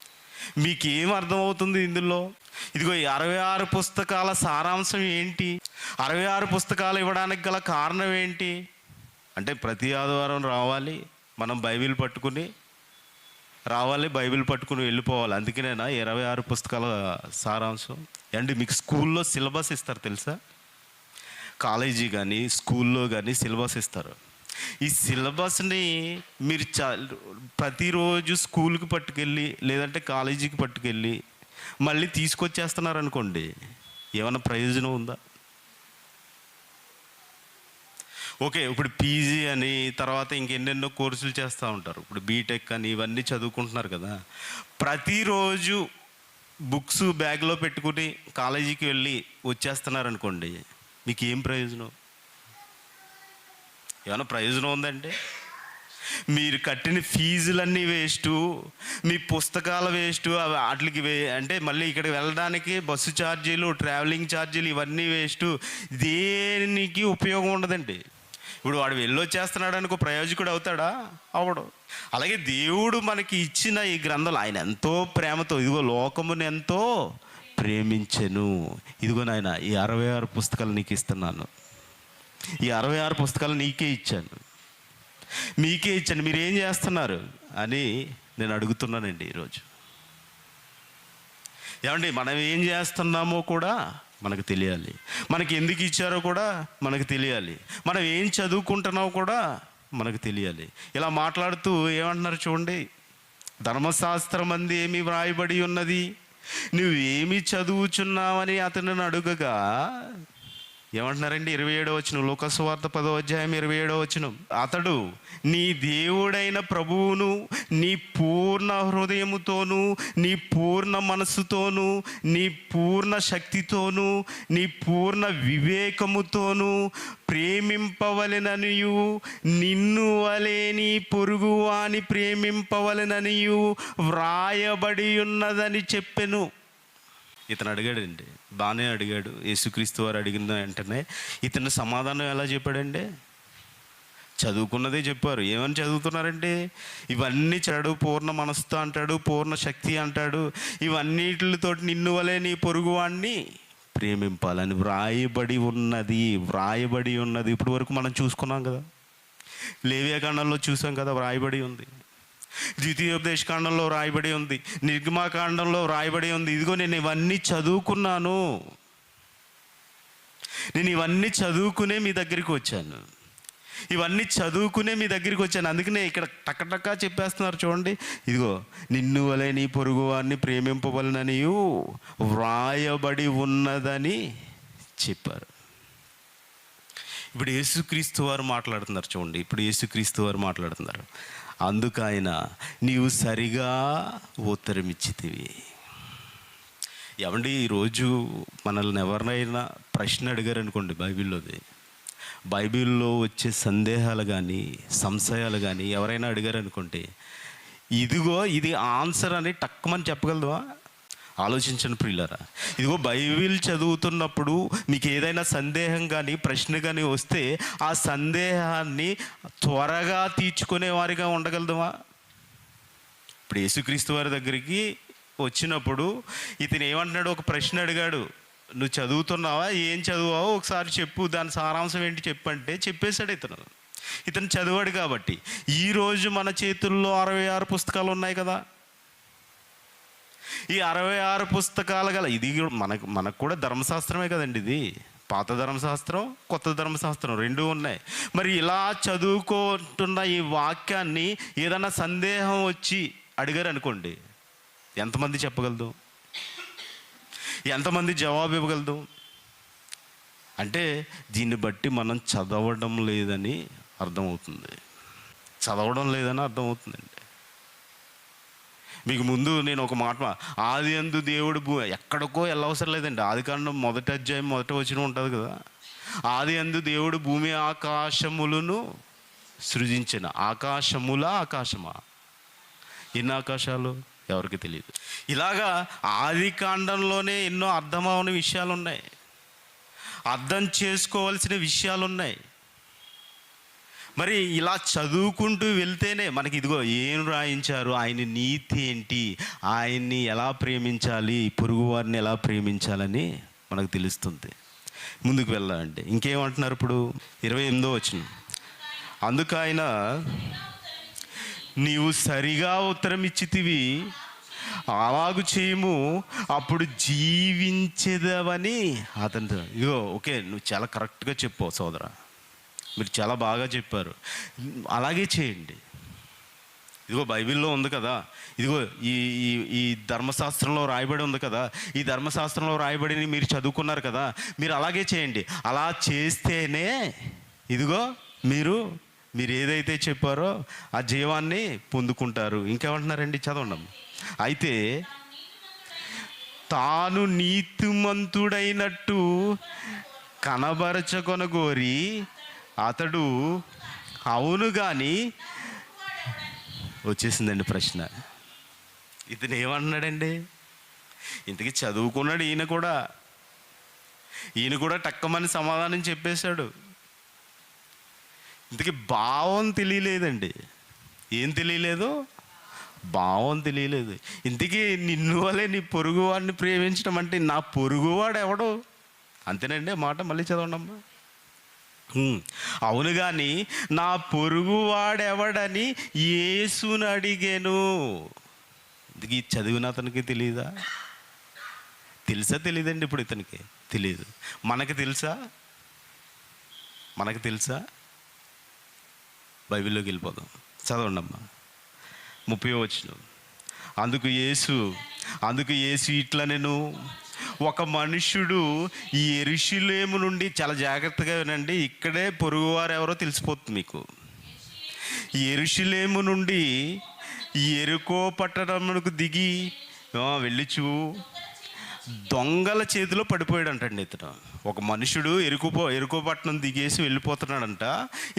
మీకు ఏం అర్థమవుతుంది ఇందులో? ఇదిగో ఈ 66 పుస్తకాల సారాంశం ఏంటి? 66 పుస్తకాలు ఇవ్వడానికి గల కారణం ఏంటి అంటే, ప్రతి ఆదివారం రావాలి, మనం బైబిల్ పట్టుకుని రావాలి, బైబిల్ పట్టుకుని వెళ్ళిపోవాలి. అందుకనేనా 26 పుస్తకాల సారాంశం? అండి, మీకు స్కూల్లో సిలబస్ ఇస్తారు తెలుసా? కాలేజీ కానీ స్కూల్లో కానీ సిలబస్ ఇస్తారు. ఈ సిలబస్ని మీరు ప్రతిరోజు స్కూల్కి పట్టుకెళ్ళి లేదంటే కాలేజీకి పట్టుకెళ్ళి మళ్ళీ తీసుకొచ్చేస్తున్నారు అనుకోండి, ఏమైనా ప్రయోజనం ఉందా? ఓకే, ఇప్పుడు పీజీ అని తర్వాత ఇంకెన్నెన్నో కోర్సులు చేస్తూ ఉంటారు. ఇప్పుడు బీటెక్ అని ఇవన్నీ చదువుకుంటున్నారు కదా. ప్రతిరోజు బుక్స్ బ్యాగ్లో పెట్టుకుని కాలేజీకి వెళ్ళి వచ్చేస్తున్నారు అనుకోండి, మీకు ఏం ప్రయోజనం? ఏమైనా ప్రయోజనం ఉందంటే? మీరు కట్టిన ఫీజులన్నీ వేస్టు, మీ పుస్తకాలు వేస్టు, అవి వాటికి అంటే మళ్ళీ ఇక్కడికి వెళ్ళడానికి బస్సు ఛార్జీలు, ట్రావెలింగ్ ఛార్జీలు ఇవన్నీ వేస్టు. దేనికి ఉపయోగం ఉండదండి. ఇప్పుడు వాడు వెళ్ళొచ్చేస్తున్నాడు అనుకో, ప్రయోజకుడు అవుతాడా? అవడు. అలాగే దేవుడు మనకి ఇచ్చిన ఈ గ్రంథాలు ఆయన ఎంతో ప్రేమతో, ఇదిగో లోకమును ఎంతో ప్రేమించెను, ఇదిగో నాయన ఈ 66 పుస్తకాలు నీకు ఇస్తున్నాను, ఈ 66 పుస్తకాలు నీకే ఇచ్చాను, మీకే ఇచ్చాను, మీరు ఏం చేస్తున్నారు అని నేను అడుగుతున్నానండి ఈరోజు. ఏమండి, మనం ఏం చేస్తున్నామో కూడా మనకు తెలియాలి, మనకి ఎందుకు ఇచ్చారో కూడా మనకు తెలియాలి, మనం ఏం చదువుకుంటున్నామో కూడా మనకు తెలియాలి. ఇలా మాట్లాడుతూ ఏమంటున్నారు చూడండి, ధర్మశాస్త్రమందు ఏమి వ్రాయబడి ఉన్నది, నువ్వేమి చదువుచున్నావని అతను అడుగగా ఏమంటున్నారండి? 27వ వచనం, లూకాసు వార్త 10వ అధ్యాయం 27వ వచనం. అతడు నీ దేవుడైన ప్రభువును నీ పూర్ణ హృదయముతోనూ, నీ పూర్ణ మనస్సుతోనూ, నీ పూర్ణ శక్తితోనూ, నీ పూర్ణ వివేకముతోనూ ప్రేమింపవలెననియు, నిన్ను వలె నీ పొరుగువాని ప్రేమింపవలెననియు వ్రాయబడి ఉన్నదని చెప్పెను. ఇతను అడిగాడండి, బాగానే అడిగాడు. యేసుక్రీస్తు వారు అడిగిన వెంటనే ఇతను సమాధానం ఎలా చెప్పాడండి? చదువుకున్నదే చెప్పారు. ఏమని చదువుతున్నారంటే, ఇవన్నీ చదువు, పూర్ణ మనస్సుతో అంటాడు, పూర్ణ శక్తి అంటాడు, ఇవన్నిటితోటి నిన్ను వలె నీ పొరుగువాడిని ప్రేమింపాలని వ్రాయబడి ఉన్నది, వ్రాయబడి ఉన్నది. ఇప్పటి వరకు మనం చూసుకున్నాం కదా, లేవియాకాండంలో చూసాం కదా, వ్రాయబడి ఉంది. ద్వితీయోపదేశకాండంలో రాయబడి ఉంది, నిర్గమాకాండంలో రాయబడి ఉంది. ఇదిగో నేను ఇవన్నీ చదువుకున్నాను, నేను ఇవన్నీ చదువుకునే మీ దగ్గరికి వచ్చాను, ఇవన్నీ చదువుకునే మీ దగ్గరికి వచ్చాను. అందుకనే ఇక్కడ టక్కటక్క చెప్పేస్తున్నారు చూడండి. ఇదిగో నిన్ను వలె నీ పొరుగువారిని ప్రేమింపవలనని వ్రాయబడి ఉన్నదని చెప్పారు. ఇప్పుడు యేసుక్రీస్తు వారు మాట్లాడుతున్నారు చూడండి. ఇప్పుడు యేసుక్రీస్తు వారు మాట్లాడుతున్నారు. అందుకు ఆయన, నీవు సరిగా ఉత్తరం ఇచ్చితివి. ఏమండి, ఈరోజు మనల్ని ఎవరినైనా ప్రశ్న అడిగారు అనుకోండి, బైబిల్లో వచ్చే సందేహాలు కానీ సంశయాలు కానీ ఎవరైనా అడిగారు అనుకోండి, ఇదిగో ఇది ఆన్సర్ అని టక్కుమని చెప్పగలదువా? ఆలోచించండి ప్రియులారా. ఇదిగో బైబిల్ చదువుతున్నప్పుడు మీకు ఏదైనా సందేహం కానీ ప్రశ్న కానీ వస్తే ఆ సందేహాన్ని త్వరగా తీర్చుకునే వారిగా ఉండగలదుమా? ఇప్పుడు యేసుక్రీస్తు వారి దగ్గరికి వచ్చినప్పుడు ఇతను ఏమంటున్నాడు, ఒక ప్రశ్న అడిగాడు, నువ్వు చదువుతున్నావా, ఏం చదువావో ఒకసారి చెప్పు, దాని సారాంశం ఏంటి చెప్పంటే చెప్పేశాడు ఇతను చదివాడు. కాబట్టి ఈరోజు మన చేతుల్లో 66 పుస్తకాలు ఉన్నాయి కదా. ఈ 66 పుస్తకాలు గల ఇది మనకు కూడా ధర్మశాస్త్రమే కదండి. ఇది పాత ధర్మశాస్త్రం, కొత్త ధర్మశాస్త్రం రెండూ ఉన్నాయి. మరి ఇలా చదువుకుంటున్న ఈ వాక్యాన్ని ఏదైనా సందేహం వచ్చి అడిగారు అనుకోండి, ఎంతమంది చెప్పగలదు? ఎంతమంది జవాబు ఇవ్వగలదు? అంటే దీన్ని బట్టి మనం చదవడం లేదని అర్థమవుతుంది. అర్థమవుతుందండి. మీకు ముందు నేను ఒక మాట, ఆది యందు దేవుడు ఎక్కడికో వెళ్ళవసరం లేదండి. ఆదికాండం 1వ అధ్యాయం 1వ వచనం ఉంటుంది కదా. ఆది యందు దేవుడు భూమి ఆకాశములను సృజించిన. ఆకాశమా? ఎన్ని ఆకాశాలు ఎవరికి తెలియదు. ఇలాగా ఆది కాండంలోనే ఎన్నో అర్థమవని విషయాలు ఉన్నాయి, అర్థం చేసుకోవాల్సిన విషయాలు ఉన్నాయి. మరి ఇలా చదువుకుంటూ వెళ్తేనే మనకి ఇదిగో ఏం రాయించారు, ఆయన నీతి ఏంటి, ఆయన్ని ఎలా ప్రేమించాలి, పొరుగువారిని ఎలా ప్రేమించాలని మనకు తెలుస్తుంది. ముందుకు వెళ్ళాలంటే ఇంకేమంటున్నారు ఇప్పుడు 28వ వచనం. అందుకు ఆయన, నీవు సరిగా ఉత్తరం ఇచ్చితివి, అలాగు చేయము, అప్పుడు జీవించేదవని అతను. ఇదిగో ఓకే, నువ్వు చాలా కరెక్ట్గా చెప్పావు సోదరా, మీరు చాలా బాగా చెప్పారు, అలాగే చేయండి. ఇదిగో బైబిల్లో ఉంది కదా, ఇదిగో ఈ ఈ ఈ ధర్మశాస్త్రంలో రాయబడి ఉంది కదా, ఈ ధర్మశాస్త్రంలో రాయబడిని మీరు చదువుకున్నారు కదా, మీరు అలాగే చేయండి. అలా చేస్తేనే ఇదిగో మీరు ఏదైతే చెప్పారో ఆ జీవాన్ని పొందుకుంటారు. ఇంకేమంటున్నారండి, చదవండి. అయితే తాను నీతిమంతుడైనట్టు కనబరచకొనగోరి అతడు అవును కానీ, వచ్చేసిందండి ప్రశ్న. ఇతను ఏమంటున్నాడండి, ఇంతకీ చదువుకున్నాడు ఈయన కూడా టక్కమని సమాధానం చెప్పేశాడు. ఇంతకీ భావం తెలియలేదండి. ఏం తెలియలేదు? భావం తెలియలేదు. ఇంతకీ నిన్ను వలే నీ పొరుగువాడిని ప్రేమించడం అంటే నా పొరుగువాడు ఎవడు? అంతేనండి మాట. మళ్ళీ చదవండమ్మా. అవును కానీ నా పొరుగువాడెవడని యేసుని అడిగాను. ఇంతకీ చదివిన అతనికి తెలియదా? తెలుసా? తెలియదండి. ఇప్పుడు ఇతనికి తెలియదు. మనకు తెలుసా? బైబిల్లోకి వెళ్ళిపోదాం, చదవండి అమ్మా. 30వ వచనం. అందుకు యేసు ఇట్లా, నేను ఒక మనుష్యుడు ఈ యెరూషలేము నుండి, చాలా జాగ్రత్తగా వినండి, ఇక్కడే పొరుగువారు ఎవరో తెలిసిపోతుంది మీకు. యెరూషలేము నుండి యెరికో పట్టణమునకు దిగి వెళ్ళిచు దొంగల చేతిలో పడిపోయాడు అంటండి ఇతను. ఒక మనుషుడు ఎరుకో పట్టణం దిగేసి వెళ్ళిపోతున్నాడంట.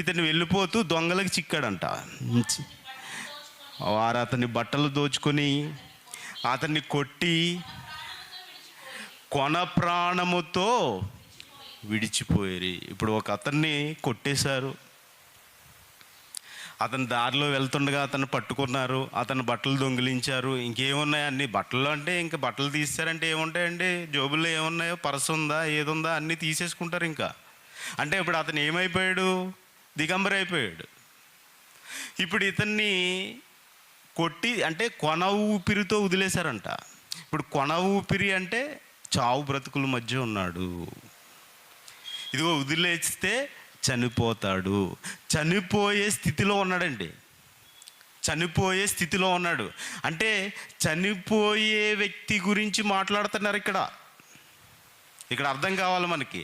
ఇతను వెళ్ళిపోతూ దొంగలకు చిక్కాడంట. వారు అతని బట్టలు దోచుకొని అతన్ని కొట్టి కొన ప్రాణముతో విడిచిపోయారు. ఇప్పుడు ఒక అతన్ని కొట్టేశారు, అతని దారిలో వెళ్తుండగా అతను పట్టుకున్నారు, అతని బట్టలు దొంగిలించారు. ఇంకేమున్నాయి అన్ని బట్టలు అంటే, ఇంకా బట్టలు తీస్తారంటే ఏముంటాయండి, జోబుల్లో ఏమున్నాయో, పర్సు ఉందా, ఏదుందా అన్నీ తీసేసుకుంటారు ఇంకా. అంటే ఇప్పుడు అతను ఏమైపోయాడు, దిగంబరైపోయాడు. ఇప్పుడు ఇతన్ని కొట్టి అంటే కొన ఊపిరితో వదిలేశారంట. ఇప్పుడు కొన ఊపిరి అంటే చావు బ్రతుకుల మధ్య ఉన్నాడు. ఇదిగో వదిలేస్తే చనిపోతాడు, చనిపోయే స్థితిలో ఉన్నాడండి. చనిపోయే స్థితిలో ఉన్నాడు అంటే చనిపోయే వ్యక్తి గురించి మాట్లాడుతున్నారు ఇక్కడ అర్థం కావాలి మనకి.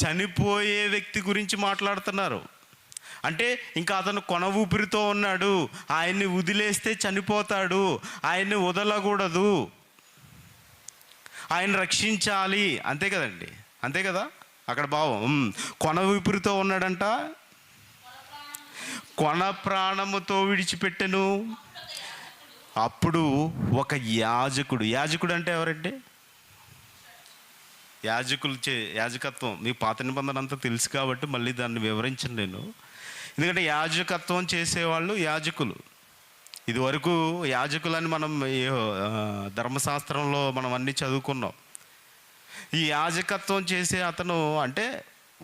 చనిపోయే వ్యక్తి గురించి మాట్లాడుతున్నారు అంటే ఇంకా అతను కొన ఊపిరితో ఉన్నాడు, ఆయన్ని వదిలేస్తే చనిపోతాడు, ఆయన్ని వదలకూడదు, ఆయన రక్షించాలి. అంతే కదండి, అంతే కదా అక్కడ భావం. కొన ఊపిరితో ఉన్నాడంట, కొన ప్రాణముతో విడిచిపెట్టెను. అప్పుడు ఒక యాజకుడు అంటే ఎవరండి? యాజకత్వం మీకు పాత నిబంధన అంతా తెలుసు కాబట్టి మళ్ళీ దాన్ని వివరించను నేను. ఎందుకంటే యాజకత్వం చేసేవాళ్ళు యాజకులు. ఇదివరకు యాజకులని మనం ధర్మశాస్త్రంలో మనం అన్నీ చదువుకున్నాం. ఈ యాజకత్వం చేసే అతను అంటే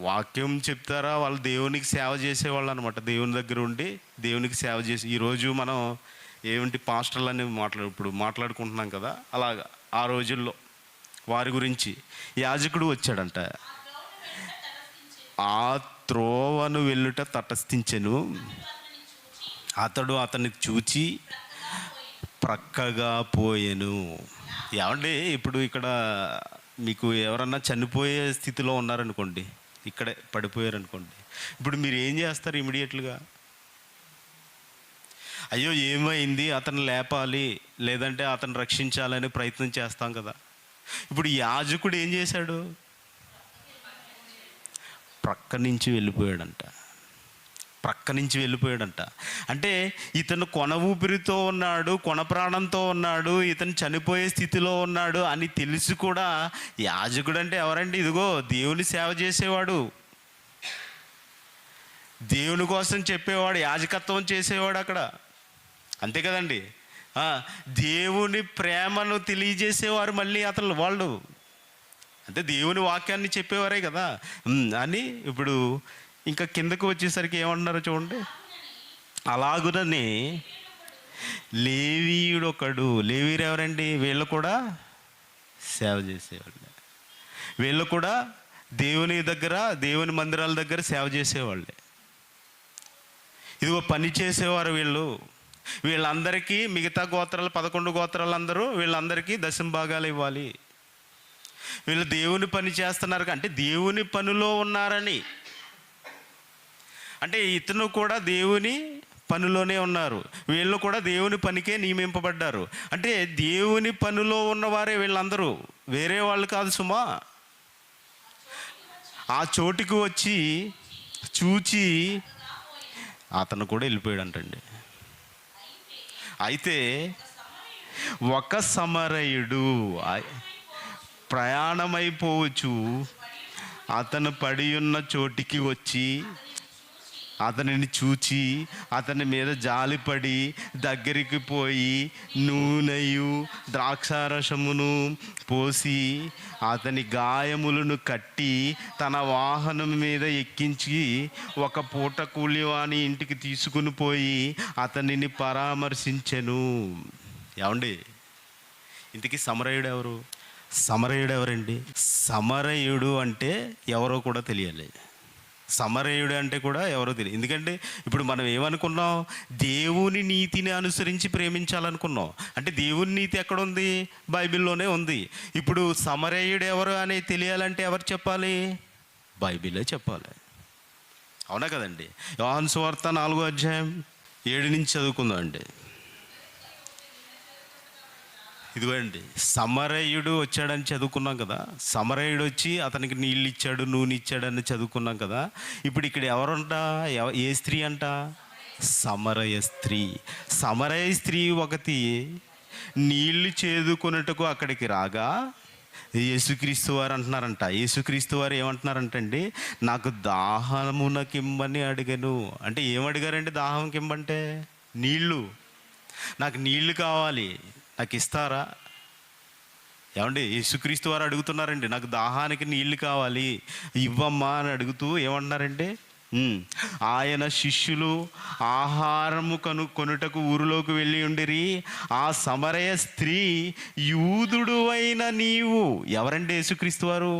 వాక్యం చెప్తారా, వాళ్ళు దేవునికి సేవ చేసేవాళ్ళు అనమాట. దేవుని దగ్గర ఉండి దేవునికి సేవ చేసి, ఈరోజు మనం ఏమిటి పాస్టర్లని ఇప్పుడు మాట్లాడుకుంటున్నాం కదా, అలాగా ఆ రోజుల్లో వారి గురించి యాజకుడు వచ్చాడంట. ఆ త్రోవను వెళ్ళుట తటస్థించెను, అతడు అతన్ని చూచి ప్రక్కగా పోయెను. ఏమంటే ఇప్పుడు ఇక్కడ మీకు ఎవరన్నా చనిపోయే స్థితిలో ఉన్నారనుకోండి, ఇక్కడే పడిపోయారనుకోండి, ఇప్పుడు మీరు ఏం చేస్తారు? ఇమీడియట్లుగా అయ్యో ఏమైంది, అతను లేపాలి లేదంటే అతను రక్షించాలని ప్రయత్నం చేస్తాం కదా. ఇప్పుడు యాజకుడు ఏం చేశాడు? ప్రక్క నుంచి వెళ్ళిపోయాడంట. అంటే ఇతను కొన ఊపిరితో ఉన్నాడు, కొన ప్రాణంతో ఉన్నాడు, ఇతను చనిపోయే స్థితిలో ఉన్నాడు అని తెలిసి కూడా యాజకుడు అంటే ఎవరండి? ఇదిగో దేవుని సేవ చేసేవాడు, దేవుని కోసం చెప్పేవాడు, యాజకత్వం చేసేవాడు అక్కడ, అంతే కదండి. దేవుని ప్రేమను తెలియజేసేవారు మళ్ళీ వాళ్ళు, అంటే దేవుని వాక్యాన్ని చెప్పేవారే కదా అని. ఇప్పుడు ఇంకా కిందకు వచ్చేసరికి ఏమంటున్నారో చూడండి. అలాగునని లేవీయుడొకడు. లేవీయుడు ఎవరండి? వీళ్ళు కూడా సేవ చేసేవాళ్ళే, వీళ్ళు కూడా దేవుని దగ్గర, దేవుని మందిరాల దగ్గర సేవ చేసేవాళ్ళే. ఇదిగో పని చేసేవారు వీళ్ళందరికీ మిగతా గోత్రాలు 11 గోత్రాలు అందరూ వీళ్ళందరికీ దశంభాగాలు ఇవ్వాలి. వీళ్ళు దేవుని పని చేస్తున్నారు అంటే దేవుని పనిలో ఉన్నారని, అంటే ఇతను కూడా దేవుని పనిలోనే ఉన్నారు, వీళ్ళు కూడా దేవుని పనికే నియమింపబడ్డారు. అంటే దేవుని పనిలో ఉన్నవారే వీళ్ళందరూ, వేరే వాళ్ళు కాదు సుమా. ఆ చోటికి వచ్చి చూచి అతను కూడా వెళ్ళిపోయాడంటండి. అయితే ఒక సమరయుడు ప్రయాణమైపోవచ్చు అతను పడి ఉన్న చోటికి వచ్చి అతనిని చూచి అతని మీద జాలిపడి దగ్గరికి పోయి నూనెయు ద్రాక్షారసమును పోసి అతని గాయములను కట్టి తన వాహనం మీద ఎక్కించి ఒక పూట కూలివాని ఇంటికి తీసుకుని పోయి అతనిని పరామర్శించెను. ఏమండి, ఇంతకీ సమరయుడు ఎవరండి? సమరయుడు అంటే ఎవరో కూడా తెలియాలి. సమరయుడు అంటే కూడా ఎవరో తెలియదు. ఎందుకంటే ఇప్పుడు మనం ఏమనుకున్నాం? దేవుని నీతిని అనుసరించి ప్రేమించాలనుకున్నాం. అంటే దేవుని నీతి ఎక్కడుంది? బైబిల్లోనే ఉంది. ఇప్పుడు సమరయుడు ఎవరు అని తెలియాలంటే ఎవరు చెప్పాలి? బైబిలే చెప్పాలి. అవునా కదండి? యోహాను సువార్త 4వ అధ్యాయం 7 నుంచి చదువుకుందాం అండి. ఇదిగోండి, సమరయుడు వచ్చాడని చదువుకున్నాం కదా. సమరయుడు వచ్చి అతనికి నీళ్ళు ఇచ్చాడు, నూనె ఇచ్చాడని చదువుకున్నాం కదా. ఇప్పుడు ఇక్కడ ఎవరంట? ఏ స్త్రీ అంట? సమరయ స్త్రీ. సమరయ స్త్రీ ఒకటి నీళ్లు చేదుకొనుటకు అక్కడికి రాగా యేసుక్రీస్తు వారు అంటున్నారంట. యేసుక్రీస్తు వారు ఏమంటున్నారంటండి? నాకు దాహమునకిమ్మని అడిగాను. అంటే ఏమడిగారండి? దాహం కిమ్మంటే నీళ్ళు. నాకు నీళ్లు కావాలి, నాకు ఇస్తారా? ఏమండి, యేసుక్రీస్తు వారు అడుగుతున్నారండి, నాకు దాహానికి నీళ్లు కావాలి ఇవ్వమ్మా అని అడుగుతూ ఏమంటున్నారండి? ఆయన శిష్యులు ఆహారము కొనుటకు ఊరిలోకి వెళ్ళి ఉండిరి. ఆ సమరయ స్త్రీ, యూదుడు అయిన నీవు. ఎవరండి యేసుక్రీస్తు వారు?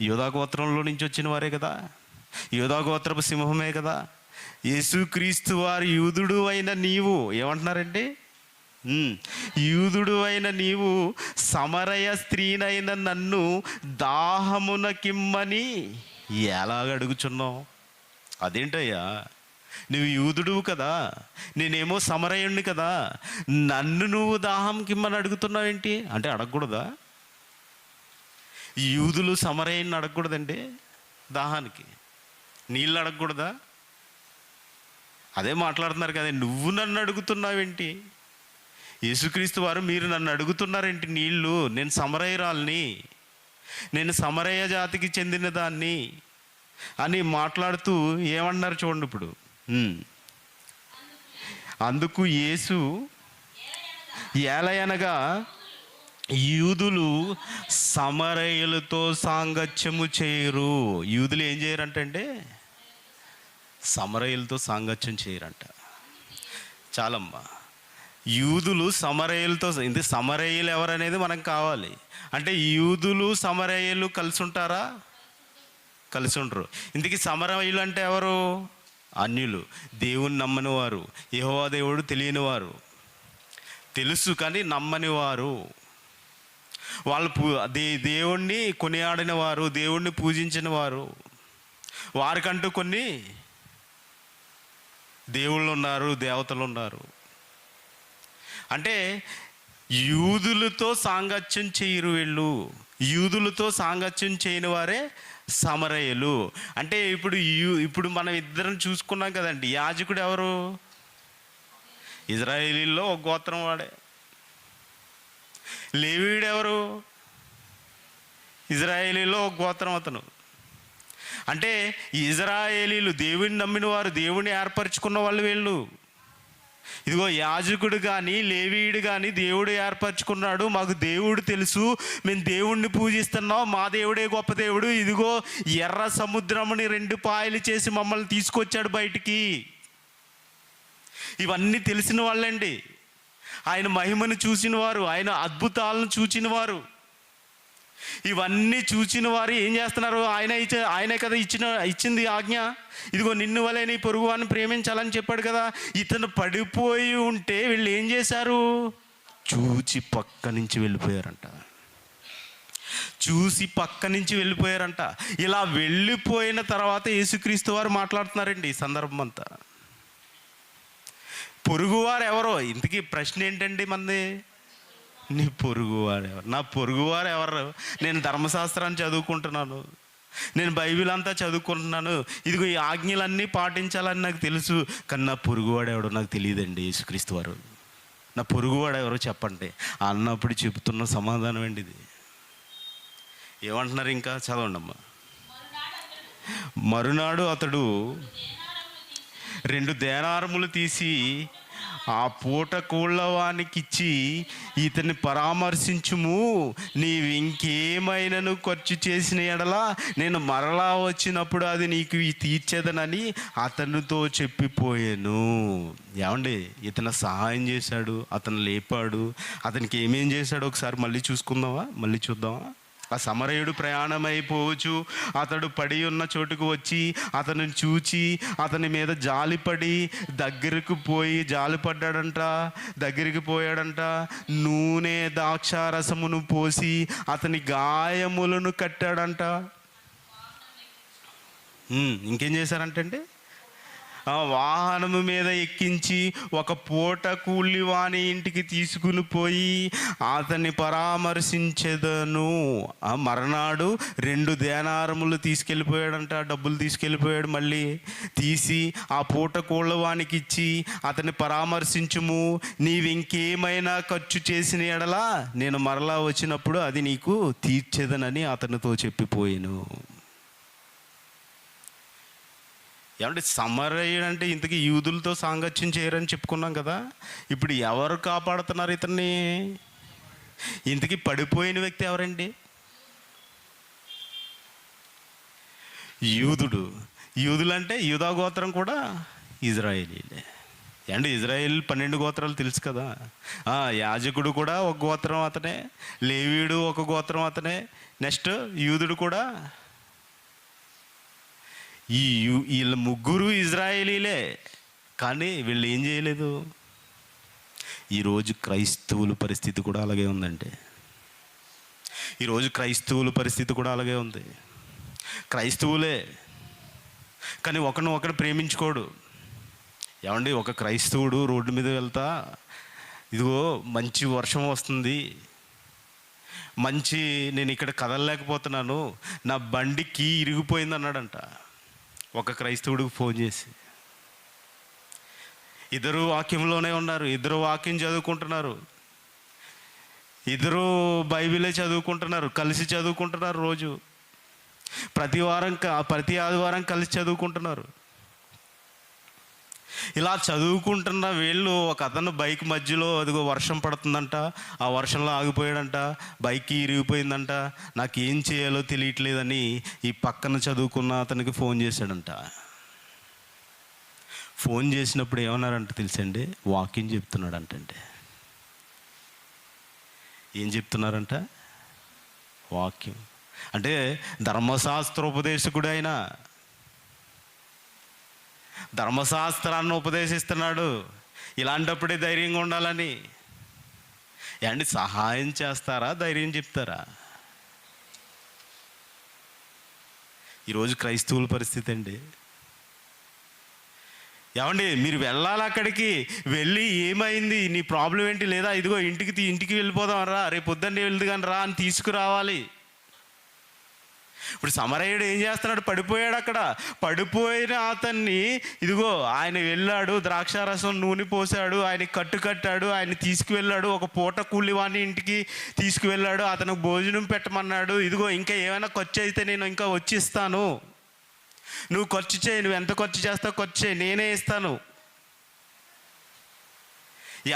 యోధా గోత్రంలో నుంచి వచ్చిన వారే కదా, యోధా గోత్రపు సింహమే కదా. యేసుక్రీస్తు వారు యూదుడు అయిన నీవు ఏమంటున్నారండి? యూదుడు అయిన నీవు సమరయ స్త్రీనైన నన్ను దాహమునకిమ్మని ఎలాగ అడుగుచున్నావు? అదేంటయ్యా, నువ్వు యూదుడువు కదా, నేనేమో సమరయుణ్ణి కదా, నన్ను నువ్వు దాహంకిమ్మని అడుగుతున్నావేంటి? అంటే అడగకూడదా? యూదులు సమరయుణ్ణి అడగకూడదండి దాహానికి? నీళ్ళు అడగకూడదా? అదే మాట్లాడుతున్నారు కదా, నువ్వు నన్ను అడుగుతున్నావేంటి? యేసుక్రీస్తు వారు, మీరు నన్ను అడుగుతున్నారేంటి నీళ్ళు, నేను సమరయురాల్ని, నేను సమరయ జాతికి చెందిన దాన్ని అని మాట్లాడుతూ ఏమన్నారు చూడండి ఇప్పుడు. అందుకు యేసు, ఏలయనగా యూదులు సమరయులతో సాంగత్యము చేయరు. యూదులు ఏం చేయరంటే సమరయులతో సాంగత్యం చేయరంట. చాలమ్మా, యూదులు సమరయులతో, ఇంత సమరయులు ఎవరనేది మనకు కావాలి. అంటే యూదులు సమరయులు కలిసి ఉంటారా? కలిసి ఉండరు. ఇందుకే సమరయులు అంటే ఎవరు? అన్యులు, దేవుని నమ్మని వారు, యెహోవా దేవుడు తెలియని వారు, తెలుసు కానీ నమ్మని వారు, వాళ్ళు దేవుణ్ణి కొనియాడిన వారు, దేవుణ్ణి పూజించిన వారు. వారికంటూ కొన్ని దేవుళ్ళు ఉన్నారు, దేవతలు ఉన్నారు. అంటే యూదులతో సాంగత్యం చేయరు వీళ్ళు. యూదులతో సాంగత్యం చేయని వారే సమరయులు. అంటే ఇప్పుడు మనం ఇద్దరం చూసుకున్నాం కదండి. యాజకుడు ఎవరు? ఇజ్రాయేలీల్లో ఒక గోత్రం వాడే. లేవీయుడు ఎవరు? ఇజ్రాయేలీలో ఒక గోత్రం అతను. అంటే ఇజ్రాయేలీలు దేవుని నమ్మిన వారు, దేవుని ఏర్పరచుకున్న వాళ్ళు వీళ్ళు. ఇదిగో యాజకుడు కానీ లేవీయుడు కానీ దేవుడు ఏర్పరచుకున్నాడు, మాకు దేవుడు తెలుసు, మేము దేవుణ్ణి పూజిస్తున్నాం, మా దేవుడే గొప్ప దేవుడు, ఇదిగో ఎర్ర సముద్రముని 2 పాయలు చేసి మమ్మల్ని తీసుకొచ్చాడు బయటికి. ఇవన్నీ తెలిసిన వాళ్ళండి. ఆయన మహిమను చూసిన వారు, ఆయన అద్భుతాలను చూచిన వారు, ఇవన్నీ చూచిన వారు ఏం చేస్తున్నారు? ఆయనే కదా ఇచ్చింది ఆజ్ఞ. ఇదిగో నిన్ను వలె నీ పొరుగు వారిని ప్రేమించాలని చెప్పాడు కదా. ఇతను పడిపోయి ఉంటే వీళ్ళు ఏం చేశారు? చూసి పక్క నుంచి వెళ్ళిపోయారంట. ఇలా వెళ్ళిపోయిన తర్వాత యేసుక్రీస్తు వారు మాట్లాడుతున్నారండి ఈ సందర్భం అంతా. పొరుగువారు ఎవరో? ఇంతకీ ప్రశ్న ఏంటండి మంది? నీ పొరుగువారు ఎవరు? నా పొరుగువారు ఎవరు? నేను ధర్మశాస్త్రాన్ని చదువుకుంటున్నాను, నేను బైబిల్ అంతా చదువుకుంటున్నాను, ఇదిగో ఈ ఆజ్ఞలన్నీ పాటించాలని నాకు తెలుసు, కానీ నా పొరుగువాడు ఎవడో నాకు తెలియదండి. యేసుక్రీస్తు వారు, నా పొరుగువాడు ఎవరో చెప్పండి అన్నప్పుడు చెబుతున్న సమాధానం అండి ఇది. ఏమంటున్నారు ఇంకా? చదవండి అమ్మా. మరునాడు అతడు 2 దేనారములు తీసి ఆ పూట కూళ్ళవానికిచ్చి, ఇతన్ని పరామర్శించుము, నీవు ఇంకేమైనాను ఖర్చు చేసిన ఎడలా నేను మరలా వచ్చినప్పుడు అది నీకు తీర్చేదనని అతనితో చెప్పిపోయాను. ఏమండి, ఇతను సహాయం చేశాడు, అతను లేపాడు, అతనికి ఏమేం చేశాడు ఒకసారి మళ్ళీ చూద్దామా. ఆ సమరయుడు ప్రయాణమైపోవచ్చు, అతడు పడి ఉన్న చోటుకు వచ్చి అతను చూచి అతని మీద జాలిపడి దగ్గరికి పోయాడంట. నూనె ద్రాక్షారసమును పోసి అతని గాయములను కట్టాడంట. ఇంకేం చేశారంటే ఆ వాహనము మీద ఎక్కించి ఒక పూట కూలి వాని ఇంటికి తీసుకుని పోయి అతన్ని పరామర్శించెదను. ఆ మరనాడు 2 దేనారములు తీసుకెళ్ళిపోయాడంట, డబ్బులు తీసుకెళ్ళిపోయాడు. మళ్ళీ తీసి ఆ పూట కూళ్ళ వానికి ఇచ్చి అతన్ని పరామర్శించుము, నీవు ఇంకేమైనా ఖర్చు చేసిన ఎడలా నేను మరలా వచ్చినప్పుడు అది నీకు తీర్చేదనని అతనితో చెప్పిపోయాను. ఏమంటే సమరయుడు అంటే ఇంతకీ యూదులతో సాంగత్యం చేయరని చెప్పుకున్నాం కదా. ఇప్పుడు ఎవరు కాపాడుతున్నారు ఇతన్ని? ఇంతకీ పడిపోయిన వ్యక్తి ఎవరండి? యూదులు అంటే యూదా గోత్రం కూడా ఇజ్రాయేలీలే. అంటే ఇజ్రాయేల్ 12 గోత్రాలు తెలుసు కదా. యాజకుడు కూడా ఒక గోత్రం అతనే, లేవీయుడు ఒక గోత్రం అతనే, నెక్స్ట్ యూదుడు కూడా. వీళ్ళ ముగ్గురు ఇజ్రాయేలీలే, కానీ వీళ్ళు ఏం చేయలేదు. ఈరోజు క్రైస్తవుల పరిస్థితి కూడా అలాగే ఉందండి. ఉంది. క్రైస్తవులే కానీ ఒకడు ప్రేమించుకోడు. ఏమండి, ఒక క్రైస్తవుడు రోడ్డు మీద వెళ్తా, ఇదిగో మంచి వర్షం వస్తుంది, నేను ఇక్కడ కదలలేకపోతున్నాను, నా బండికి ఇరిగిపోయింది అన్నాడంట. ఒక క్రైస్తవుడికి ఫోన్ చేసి, ఇద్దరు వాక్యంలోనే ఉన్నారు, ఇద్దరు వాక్యం చదువుకుంటున్నారు, ఇద్దరు బైబిలే చదువుకుంటున్నారు, కలిసి చదువుకుంటున్నారు, రోజు ప్రతి ఆదివారం కలిసి చదువుకుంటున్నారు. ఇలా చదువుకుంటున్న వీళ్ళు, ఒక అతను బైక్ మధ్యలో అదిగో వర్షం పడుతుందంట, ఆ వర్షంలో ఆగిపోయాడంట, బైక్ ఇరిగిపోయిందంట, నాకు ఏం చేయాలో తెలియట్లేదని ఈ పక్కన చదువుకున్న అతనికి ఫోన్ చేశాడంట. ఫోన్ చేసినప్పుడు ఏమన్నారంట తెలుసండి? వాకింగ్ చెప్తున్నాడంటండి. ఏం చెప్తున్నారంట? వాక్యం. అంటే ధర్మశాస్త్రోపదేశకుడు అయినా ధర్మశాస్త్రాన్ని ఉపదేశిస్తున్నాడు. ఇలాంటప్పుడే ధైర్యంగా ఉండాలని. ఏమండి, సహాయం చేస్తారా, ధైర్యం చెప్తారా? ఈరోజు క్రైస్తవుల పరిస్థితి అండి. ఏమండి, మీరు వెళ్ళాలి, అక్కడికి వెళ్ళి ఏమైంది, నీ ప్రాబ్లం ఏంటి, లేదా ఇదిగో ఇంటికి వెళ్ళిపోదాం రా, రేపు పొద్దున్నే వెళ్దు కానీ రా అని తీసుకురావాలి. ఇప్పుడు సమరయుడు ఏం చేస్తున్నాడు? పడిపోయాడు. అక్కడ పడిపోయిన అతన్ని ఇదిగో ఆయన వెళ్ళాడు, ద్రాక్షారసం నూనె పోసాడు, ఆయన కట్టాడు, ఆయన తీసుకువెళ్ళాడు, ఒక పూట కూలివాణి ఇంటికి తీసుకువెళ్ళాడు, అతనికి భోజనం పెట్టమన్నాడు. ఇదిగో ఇంకా ఏమైనా ఖర్చు అయితే నేను ఇంకా వచ్చి ఇస్తాను, నువ్వు ఖర్చు చేయి, నువ్వు ఎంత ఖర్చు చేస్తావు ఖర్చు చేయి, నేనే ఇస్తాను.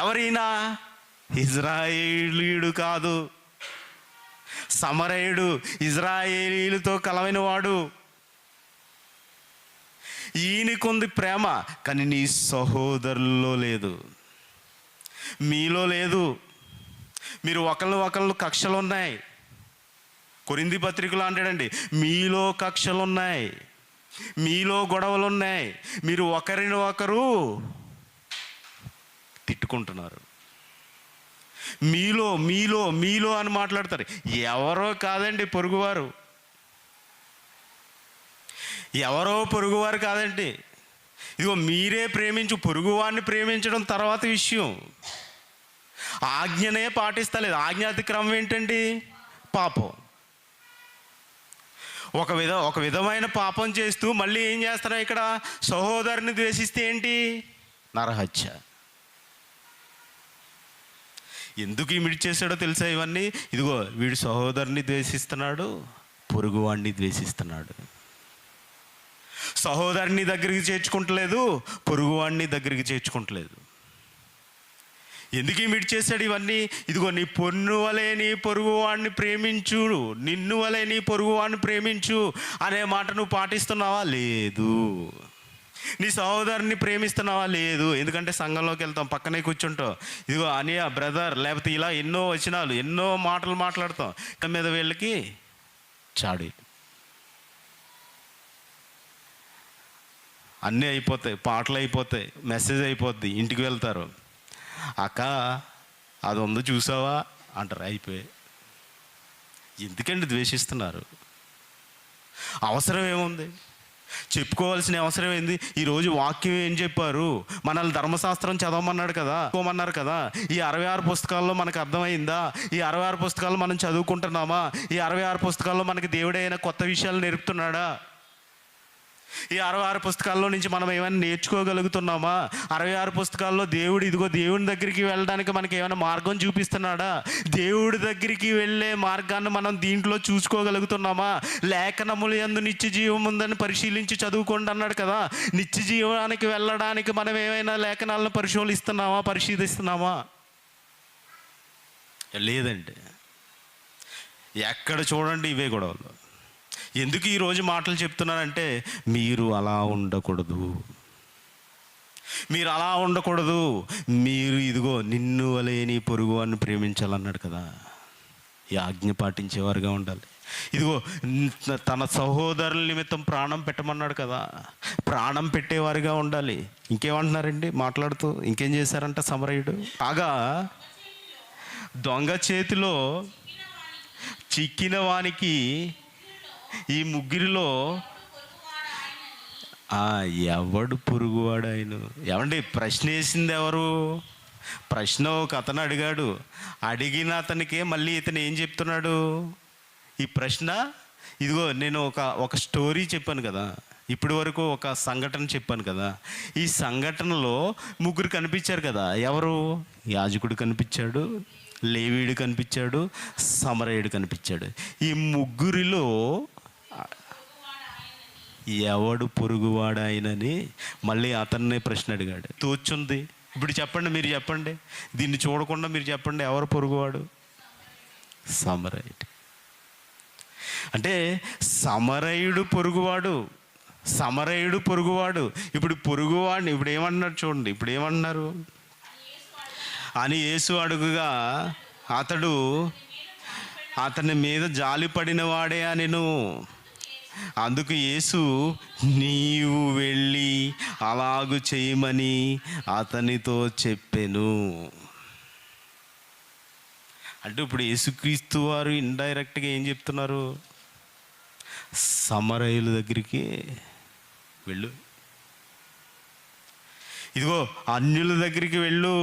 ఎవరైనా ఇజ్రాయేలీయుడు కాదు, సమరయుడు, ఇజ్రాయేలీలతో కలవైన వాడు. ఈయనకుంది ప్రేమ, కానీ నీ సహోదరుల్లో లేదు, మీలో లేదు. మీరు ఒకళ్ళు కక్షలు ఉన్నాయి. కొరింథీ పత్రికలో అంటాడండి, మీలో కక్షలు ఉన్నాయి, మీలో గొడవలు ఉన్నాయి, మీరు ఒకరిని ఒకరు తిట్టుకుంటున్నారు. మీలో మీలో మీలో అని మాట్లాడతారు. ఎవరో కాదండి పొరుగువారు, ఎవరో పొరుగువారు కాదండి. ఇదిగో మీరే ప్రేమించు, పొరుగువారిని ప్రేమించడం తర్వాత విషయం. ఆజ్ఞనే పాటిస్తలేదు. ఆజ్ఞాతిక్రమం ఏంటండి? పాపం. ఒక విధమైన పాపం చేస్తూ మళ్ళీ ఏం చేస్తున్నాం ఇక్కడ? సహోదరుని ద్వేషిస్తే ఏంటి? నరహత్య. ఎందుకు ఈమిడి చేశాడో తెలుసా ఇవన్నీ? ఇదిగో వీడు సహోదరుని ద్వేషిస్తున్నాడు, పొరుగువాడిని ద్వేషిస్తున్నాడు. సహోదరుని దగ్గరికి చేర్చుకుంటలేదు, పొరుగువాడిని దగ్గరికి చేర్చుకుంటలేదు. ఎందుకు ఈమిడి చేశాడు ఇవన్నీ? ఇదిగో నీ పొన్ను వలె నీ పొరుగువాడిని ప్రేమించు, నిన్ను వలె నీ పొరుగువాడిని ప్రేమించు అనే మాట నువ్వు పాటిస్తున్నావా? లేదు. నీ సహోదరుని ప్రేమిస్తున్నావా? లేదు. ఎందుకంటే సంఘంలోకి వెళ్తాం, పక్కనే కూర్చుంటాం, ఇదిగో అనియా బ్రదర్, లేకపోతే ఇలా ఎన్నో వచనాలు, ఎన్నో మాటలు మాట్లాడతాం. ఇక మీద వీళ్ళకి చాడి అన్నీ అయిపోతాయి, పాటలు అయిపోతాయి, మెసేజ్ అయిపోద్ది, ఇంటికి వెళ్తారు. అక్క అది ఉందో చూసావా అంటారు, అయిపోయాయి. ఎందుకండి ద్వేషిస్తున్నారు? అవసరం ఏముంది? చెప్పుకోవాల్సిన అవసరం ఏంది? ఈరోజు వాక్యం ఏం చెప్పారు? మనల్ని ధర్మశాస్త్రం చదవమన్నాడు కదా, చదువుకోమన్నారు కదా. ఈ 66 పుస్తకాల్లో మనకు అర్థమైందా? ఈ 66 పుస్తకాలు మనం చదువుకుంటున్నామా? ఈ 66 పుస్తకాల్లో మనకి దేవుడైన కొత్త విషయాలు నేర్పుతున్నాడా? ఈ 66 పుస్తకాల్లో నుంచి మనం ఏమైనా నేర్చుకోగలుగుతున్నామా? 66 పుస్తకాల్లో దేవుడు ఇదిగో దేవుని దగ్గరికి వెళ్ళడానికి మనకి ఏమైనా మార్గం చూపిస్తున్నాడా? దేవుడి దగ్గరికి వెళ్ళే మార్గాన్ని మనం దీంట్లో చూసుకోగలుగుతున్నామా? లేఖనములు యందు నిత్య జీవం ఉందని పరిశీలించి చదువుకోండి అన్నాడు కదా. నిత్య జీవానికి వెళ్ళడానికి మనం ఏమైనా లేఖనాలను పరిశీలిస్తున్నామా? లేదండి. ఎక్కడ చూడండి ఇవే గొడవలు. ఎందుకు ఈరోజు మాటలు చెప్తున్నానంటే, మీరు అలా ఉండకూడదు, మీరు అలా ఉండకూడదు. మీరు ఇదిగో నిన్ను వలె నీ పొరుగువాడిని ప్రేమించాలన్నాడు కదా. ఈ ఆజ్ఞ పాటించేవారుగా ఉండాలి. ఇదిగో తన సహోదరుల నిమిత్తం ప్రాణం పెట్టమన్నాడు కదా, ప్రాణం పెట్టేవారుగా ఉండాలి. ఇంకేమంటున్నారండి మాట్లాడుతూ? ఇంకేం చేశారంట సమరయుడు? కాగా దొంగ చేతిలో చిక్కిన వానికి ఈ ముగ్గురిలో ఎవడు పొరుగువాడు ఆయన? ఏమండి, ప్రశ్న వేసింది ఎవరు? ప్రశ్న ఒక అతను అడిగాడు. అడిగిన అతనికే మళ్ళీ ఇతను ఏం చెప్తున్నాడు? ఈ ప్రశ్న ఇదిగో నేను ఒక స్టోరీ చెప్పాను కదా, ఇప్పటి వరకు ఒక సంఘటన చెప్పాను కదా. ఈ సంఘటనలో ముగ్గురు కనిపించారు కదా. ఎవరు? యాజకుడు కనిపించాడు, లేవీయుడు కనిపించాడు, సమరయుడు కనిపించాడు. ఈ ముగ్గురిలో ఎవడు పొరుగువాడు ఆయనని మళ్ళీ అతన్నే ప్రశ్న అడిగాడు. తోచుంది. ఇప్పుడు చెప్పండి, మీరు చెప్పండి, దీన్ని చూడకుండా మీరు చెప్పండి, ఎవరు పొరుగువాడు? సమరయుడు. అంటే సమరయుడు పొరుగువాడు, సమరయుడు పొరుగువాడు. ఇప్పుడు పొరుగువాడిని ఇప్పుడు ఏమన్నారు చూడండి, ఇప్పుడు ఏమన్నారు అని యేసు అడుగుగా అతడు అతని మీద జాలిపడిన వాడే అనెను. అందుకు యేసు నీవు వెళ్ళి అలాగు చేయమని అతనితో చెప్పెను. అంటే ఇప్పుడు యేసుక్రీస్తు వారు ఇండైరెక్ట్గా ఏం చెప్తున్నారు? సమరయుల దగ్గరికి వెళ్ళు, ఇదిగో అన్యుల దగ్గరికి వెళ్ళు.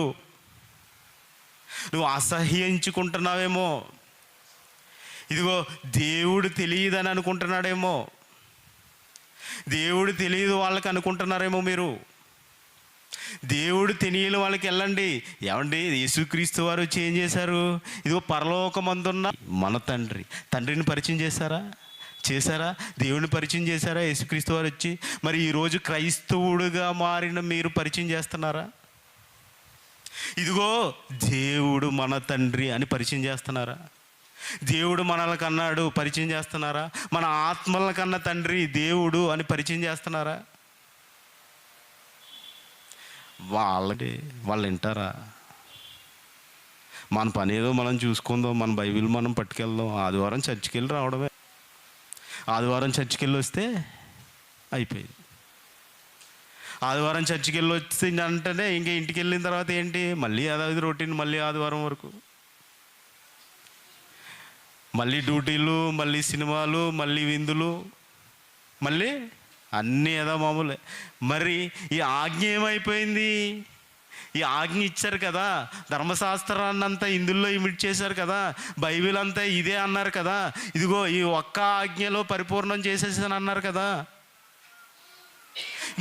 నువ్వు అసహ్యించుకుంటున్నావేమో, ఇదిగో దేవుడు తెలియదని అనుకుంటున్నాడేమో, దేవుడు తెలియదు వాళ్ళకి అనుకుంటున్నారేమో మీరు. దేవుడు తెలియని వాళ్ళకి వెళ్ళండి. ఏమండి, యేసుక్రీస్తు వారు వచ్చి ఏం చేశారు? ఇదిగో పరలోకమందున్న మన తండ్రిని పరిచయం చేశారా? దేవుడిని పరిచయం చేశారా యేసుక్రీస్తు వారు వచ్చి? మరి ఈరోజు క్రైస్తవుడుగా మారిన మీరు పరిచయం చేస్తున్నారా? ఇదిగో దేవుడు మన తండ్రి అని పరిచయం చేస్తున్నారా? దేవుడు మనల్ని కన్నాడు పరిచయం చేస్తున్నారా? మన ఆత్మల కన్నా తండ్రి దేవుడు అని పరిచయం చేస్తున్నారా? వాళ్ళు వింటారా? మన పని ఏదో మనం చూసుకుందాం, మన బైబిల్ మనం పట్టుకెళ్దాం, ఆదివారం చర్చికి వెళ్ళి రావడమే. ఆదివారం చర్చికి వెళ్ళి వస్తే అయిపోయింది. ఆదివారం చర్చికి వెళ్ళి వచ్చిందంటేనే ఇంకా ఇంటికి వెళ్ళిన తర్వాత ఏంటి, మళ్ళీ అదే రొటీన్, మళ్ళీ ఆదివారం వరకు మళ్ళీ డ్యూటీలు, మళ్ళీ సినిమాలు, మళ్ళీ విందులు, మళ్ళీ అన్నీ ఏదో మామూలే. మరి ఈ ఆజ్ఞ ఏమైపోయింది? ఈ ఆజ్ఞ ఇచ్చారు కదా, ధర్మశాస్త్రాన్ని అంతా ఇందులో ఇమిట్ చేశారు కదా, బైబిల్ అంతా ఇదే అన్నారు కదా, ఇదిగో ఈ ఒక్క ఆజ్ఞలో పరిపూర్ణం చేసేసాను అన్నారు కదా.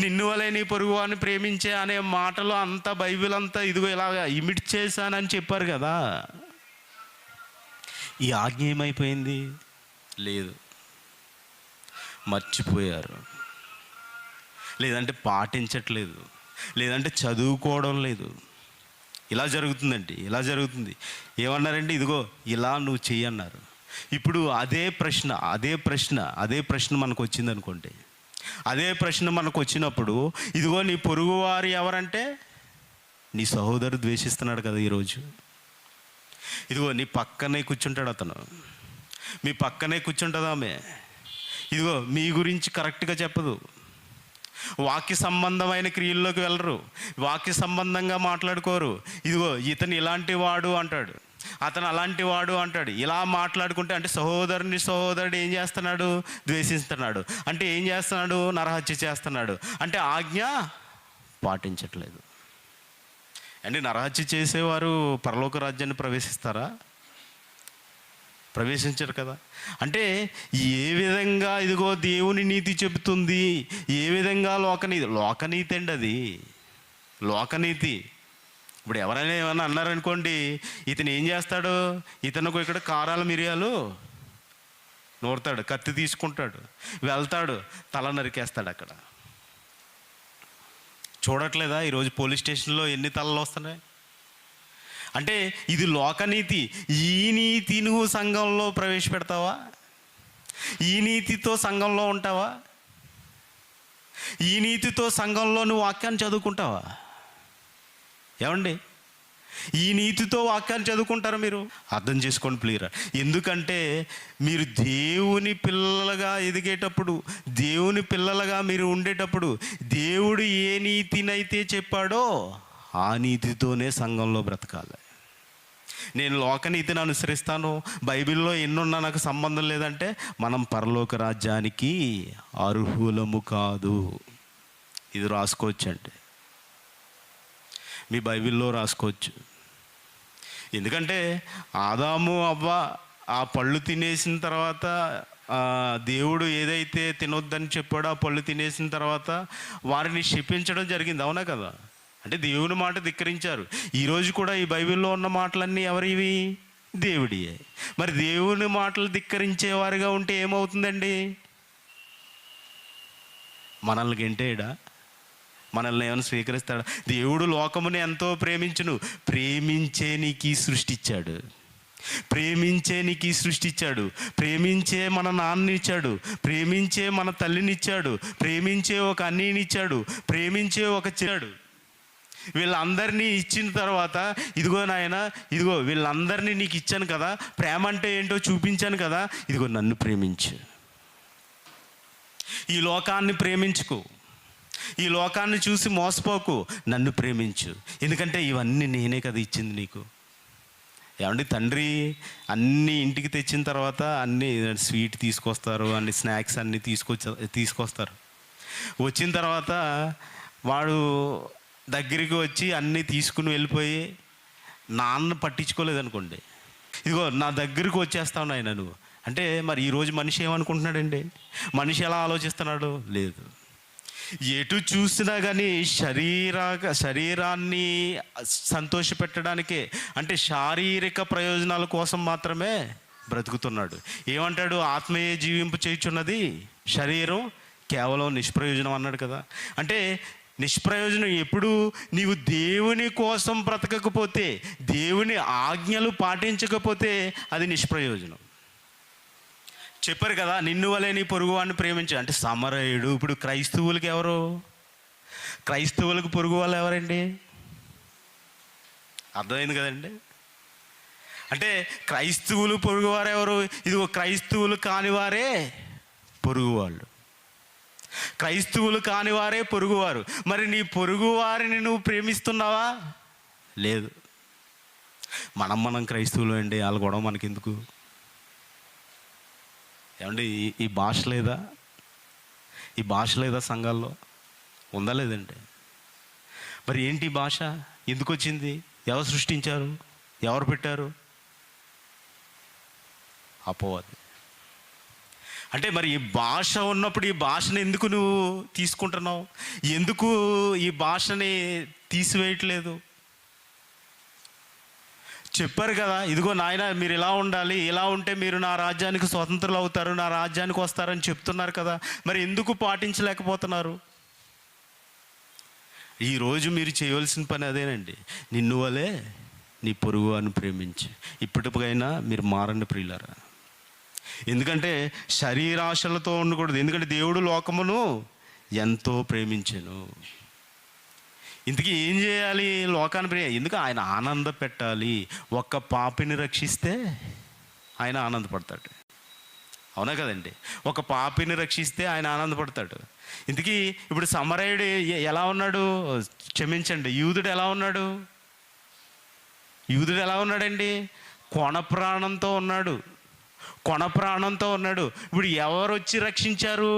నిన్ను వలె నీ పొరుగువారిని ప్రేమించే అనే మాటలు అంతా బైబిల్ అంతా ఇదిగో ఇలాగ ఇమిట్ చేశానని చెప్పారు కదా. ఈ ఆజ్ఞ ఏమైపోయింది? లేదు, మర్చిపోయారు, లేదంటే పాటించట్లేదు, లేదంటే చదువుకోవడం లేదు. ఇలా జరుగుతుందండి, ఇలా జరుగుతుంది. ఏమన్నారంటే ఇదిగో ఇలా నువ్వు చెయ్యన్నారు. ఇప్పుడు అదే ప్రశ్న మనకు వచ్చింది అనుకోండి. అదే ప్రశ్న మనకు వచ్చినప్పుడు ఇదిగో నీ పొరుగువారు ఎవరంటే నీ సహోదరు ద్వేషిస్తున్నాడు కదా ఈరోజు. ఇదిగో నీ పక్కనే కూర్చుంటాడు అతను, మీ పక్కనే కూర్చుంటుంది ఆమె. ఇదిగో మీ గురించి కరెక్ట్గా చెప్పదు, వాక్య సంబంధమైన క్రియల్లోకి వెళ్ళరు, వాక్య సంబంధంగా మాట్లాడుకోరు. ఇదిగో ఇతను ఇలాంటి వాడు అంటాడు, అతను అలాంటి వాడు అంటాడు. ఇలా మాట్లాడుకుంటే అంటే సహోదరుడు ఏం చేస్తున్నాడు? ద్వేషిస్తున్నాడు. అంటే ఏం చేస్తున్నాడు? నరహత్య చేస్తున్నాడు. అంటే ఆజ్ఞ పాటించట్లేదు. అంటే నరహత్య చేసేవారు పరలోక రాజ్యాన్ని ప్రవేశిస్తారా? ప్రవేశించరు కదా. అంటే ఏ విధంగా ఇదిగో దేవుని నీతి చెబుతుంది, ఏ విధంగా లోకనీతి అండి అది, లోకనీతి. ఇప్పుడు ఎవరైనా ఏమన్నా అన్నారనుకోండి, ఇతను ఏం చేస్తాడు? ఇతనుకు ఇక్కడ కారాలు మిరియాలు నూరుతాడు, కత్తి తీసుకుంటాడు, వెళ్తాడు, తల నరికేస్తాడు అక్కడ. చూడట్లేదా ఈరోజు పోలీస్ స్టేషన్లో ఎన్ని తలలు వస్తున్నాయి? అంటే ఇది లోకనీతి. ఈ నీతి నువ్వు సంఘంలో ప్రవేశపెడతావా? ఈ నీతితో సంఘంలో ఉంటావా? ఈ నీతితో సంఘంలో నువ్వు వాక్యాన్ని చదువుకుంటావా? ఏమండి, ఈ నీతితో వాక్యాన్ని చదువుకుంటారా మీరు? అర్థం చేసుకోండి ప్లీరా. ఎందుకంటే మీరు దేవుని పిల్లలుగా ఎదిగేటప్పుడు, దేవుని పిల్లలుగా మీరు ఉండేటప్పుడు దేవుడు ఏ నీతినైతే చెప్పాడో ఆ నీతితోనే సంఘంలో బ్రతకాలి. నేను లోకనీతిని అనుసరిస్తాను, బైబిల్లో ఎన్నున్నా నాకు సంబంధం లేదంటే మనం పరలోక రాజ్యానికి అర్హులము కాదు. ఇది రాసుకోవచ్చండి, మీ బైబిల్లో రాసుకోవచ్చు. ఎందుకంటే ఆదాము అవ్వ ఆ పళ్ళు తినేసిన తర్వాత, దేవుడు ఏదైతే తినొద్దని చెప్పాడో ఆ పళ్ళు తినేసిన తర్వాత వారిని శపించడం జరిగింది, అవునా కదా? అంటే దేవుని మాట ధిక్కరించారు. ఈరోజు కూడా ఈ బైబిల్లో ఉన్న మాటలన్నీ ఎవరివి? దేవుడియే. మరి దేవుని మాటలు ధిక్కరించేవారుగా ఉంటే ఏమవుతుందండి? మనల్ని గెంటేయడా? మనల్ని ఏమైనా స్వీకరిస్తాడా? దేవుడు లోకముని ఎంతో ప్రేమించును, ప్రేమించే నీకు సృష్టించాడు, ప్రేమించే నీకు సృష్టించాడు, ప్రేమించే మన నాన్ననిచ్చాడు, ప్రేమించే మన తల్లినిచ్చాడు, ప్రేమించే ఒక అన్నయ్యనిచ్చాడు, ప్రేమించే ఒక చిన్నాడు. వీళ్ళందరినీ ఇచ్చిన తర్వాత ఇదిగో నాయన, ఇదిగో వీళ్ళందరినీ నీకు ఇచ్చాను కదా, ప్రేమ అంటే ఏంటో చూపించాను కదా, ఇదిగో నన్ను ప్రేమించు. ఈ లోకాన్ని ప్రేమించుకో, ఈ లోకాన్ని చూసి మోసపోకు, నన్ను ప్రేమించు. ఎందుకంటే ఇవన్నీ నేనే కదా ఇచ్చింది నీకు. ఏమండి, తండ్రి అన్నీ ఇంటికి తెచ్చిన తర్వాత అన్నీ స్వీట్ తీసుకొస్తారు, అన్ని స్నాక్స్ అన్నీ తీసుకొస్తారు. వచ్చిన తర్వాత వాడు దగ్గరికి వచ్చి అన్నీ తీసుకుని వెళ్ళిపోయి నాన్న పట్టించుకోలేదనుకోండి, ఇదిగో నా దగ్గరికి వచ్చేస్తావు నాయన నువ్వు అంటే, మరి ఈరోజు మనిషి ఏమనుకుంటున్నాడండి? మనిషి ఎలా ఆలోచిస్తున్నాడు? లేదు, ఎటు చూసినా కానీ శరీరాన్ని సంతోషపెట్టడానికే, అంటే శారీరక ప్రయోజనాల కోసం మాత్రమే బ్రతుకుతున్నాడు. ఏమంటాడు? ఆత్మయే జీవింపు చేయుచున్నది, శరీరం కేవలం నిష్ప్రయోజనం అన్నాడు కదా. అంటే నిష్ప్రయోజనం ఎప్పుడు? నీవు దేవుని కోసం బ్రతకకపోతే, దేవుని ఆజ్ఞలు పాటించకపోతే అది నిష్ప్రయోజనం. చెప్పారు కదా, నిన్ను వలే నీ పొరుగువాడిని ప్రేమించు అంటే సమరయుడు. ఇప్పుడు క్రైస్తవులకి ఎవరు? క్రైస్తవులకు పొరుగు వాళ్ళు ఎవరండి? అర్థమైంది కదండి. అంటే క్రైస్తవులు పొరుగువారు ఎవరు? ఇదిగో క్రైస్తవులు కానివారే పొరుగువాళ్ళు, క్రైస్తవులు కానివారే పొరుగువారు. మరి నీ పొరుగువారిని నువ్వు ప్రేమిస్తున్నావా? లేదు. మనం క్రైస్తవులు అండి, వాళ్ళ గొడవ మనకెందుకు? ఏమండి, ఈ భాష లేదా? ఈ భాష లేదా సంఘాల్లో? ఉందా లేదండి? మరి ఏంటి భాష? ఎందుకు వచ్చింది? ఎవరు సృష్టించారు? ఎవరు పెట్టారు? అపవాది. అంటే మరి ఈ భాష ఉన్నప్పుడు ఈ భాషను ఎందుకు నువ్వు తీసుకుంటున్నావు? ఎందుకు ఈ భాషని తీసివేయట్లేదు? చెప్పారు కదా, ఇదిగో నాయన మీరు ఇలా ఉండాలి, ఇలా ఉంటే మీరు నా రాజ్యానికి స్వతంత్రులు అవుతారు, నా రాజ్యానికి వస్తారని చెప్తున్నారు కదా, మరి ఎందుకు పాటించలేకపోతున్నారు? ఈరోజు మీరు చేయవలసిన పని అదేనండి. నిన్ను వలే నీ పొరుగు అని ప్రేమించి ఇప్పటికైనా మీరు మారండి ప్రియులారా. ఎందుకంటే శరీరాశలతో ఉండకూడదు. ఎందుకంటే దేవుడు లోకమును ఎంతో ప్రేమించెను. ఇంతకీ ఏం చేయాలి? లోకాన్ని ఎందుకు? ఆయన ఆనంద పెట్టాలి. ఒక్క పాపిని రక్షిస్తే ఆయన ఆనందపడతాడు. అవునా కదండి? ఒక పాపిని రక్షిస్తే ఆయన ఆనందపడతాడు. ఇంతకీ ఇప్పుడు సమరయుడు ఎలా ఉన్నాడు? క్షమించండి, యూదుడు ఎలా ఉన్నాడు? యూదుడు ఎలా ఉన్నాడండి? కొన ప్రాణంతో ఉన్నాడు, కొన ప్రాణంతో ఉన్నాడు. ఇప్పుడు ఎవరు వచ్చి రక్షించారు?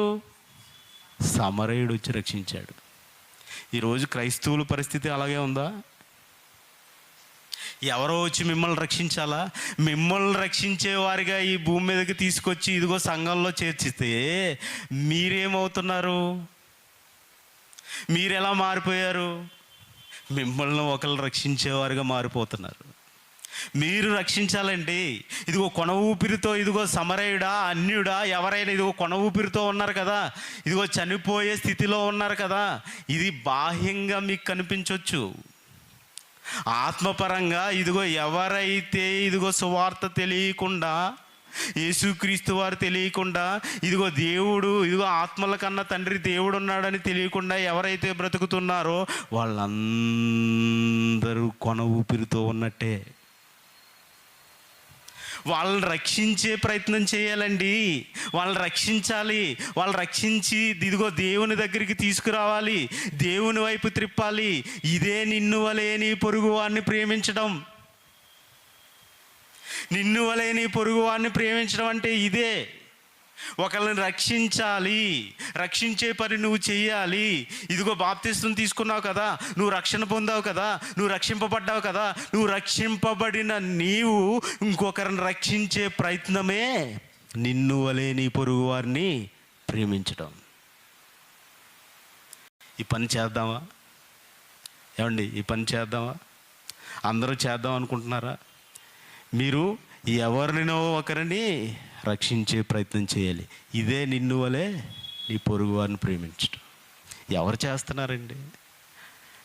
సమరయుడు వచ్చి రక్షించాడు. ఈరోజు క్రైస్తవుల పరిస్థితి అలాగే ఉందా? ఎవరో వచ్చి మిమ్మల్ని రక్షించాలా? మిమ్మల్ని రక్షించేవారిగా ఈ భూమి మీదకి తీసుకొచ్చి ఇదిగో సంఘంలో చేర్చితే మీరేమవుతున్నారు? మీరెలా మారిపోయారు? మిమ్మల్ని ఒకళ్ళు రక్షించేవారుగా మారిపోతున్నారు. మీరు రక్షించాలండి. ఇదిగో కొన ఊపిరితో, ఇదిగో సమరయుడా అన్యుడా ఎవరైనా ఇదిగో కొన ఊపిరితో ఉన్నారు కదా, ఇదిగో చనిపోయే స్థితిలో ఉన్నారు కదా. ఇది బాహ్యంగా మీకు కనిపించవచ్చు. ఆత్మపరంగా ఇదిగో ఎవరైతే ఇదిగో సువార్త తెలియకుండా, యేసుక్రీస్తు వారు తెలియకుండా, ఇదిగో దేవుడు, ఇదిగో ఆత్మల కన్నా తండ్రి దేవుడు ఉన్నాడని తెలియకుండా ఎవరైతే బ్రతుకుతున్నారో వాళ్ళందరూ కొన ఊపిరితో ఉన్నట్టే. వాళ్ళని రక్షించే ప్రయత్నం చేయాలండి. వాళ్ళని రక్షించాలి. వాళ్ళు రక్షించి ఇదిగో దేవుని దగ్గరికి తీసుకురావాలి, దేవుని వైపు త్రిప్పాలి. ఇదే నిన్ను వలే నీ పొరుగువాడిని ప్రేమించడం. నిన్ను వలే నీ పొరుగువాడిని ప్రేమించడం అంటే ఇదే. ఒకళ్ళని రక్షించాలి, రక్షించే పని నువ్వు చెయ్యాలి. ఇదిగో బాప్తిస్మం తీసుకున్నావు కదా, నువ్వు రక్షణ పొందావు కదా, నువ్వు రక్షింపబడ్డావు కదా, నువ్వు రక్షింపబడిన నీవు ఇంకొకరిని రక్షించే ప్రయత్నమే నిన్ను వలే నీ పొరుగు వారిని ప్రేమించడం. ఈ పని చేద్దామా? ఏమండి, ఈ పని చేద్దామా? అందరూ చేద్దాం అనుకుంటున్నారా? మీరు ఎవరినో ఒకరిని రక్షించే ప్రయత్నం చేయాలి. ఇదే నిన్ను వలే నీ పొరుగు వారిని ప్రేమించడం. ఎవరు చేస్తున్నారండి?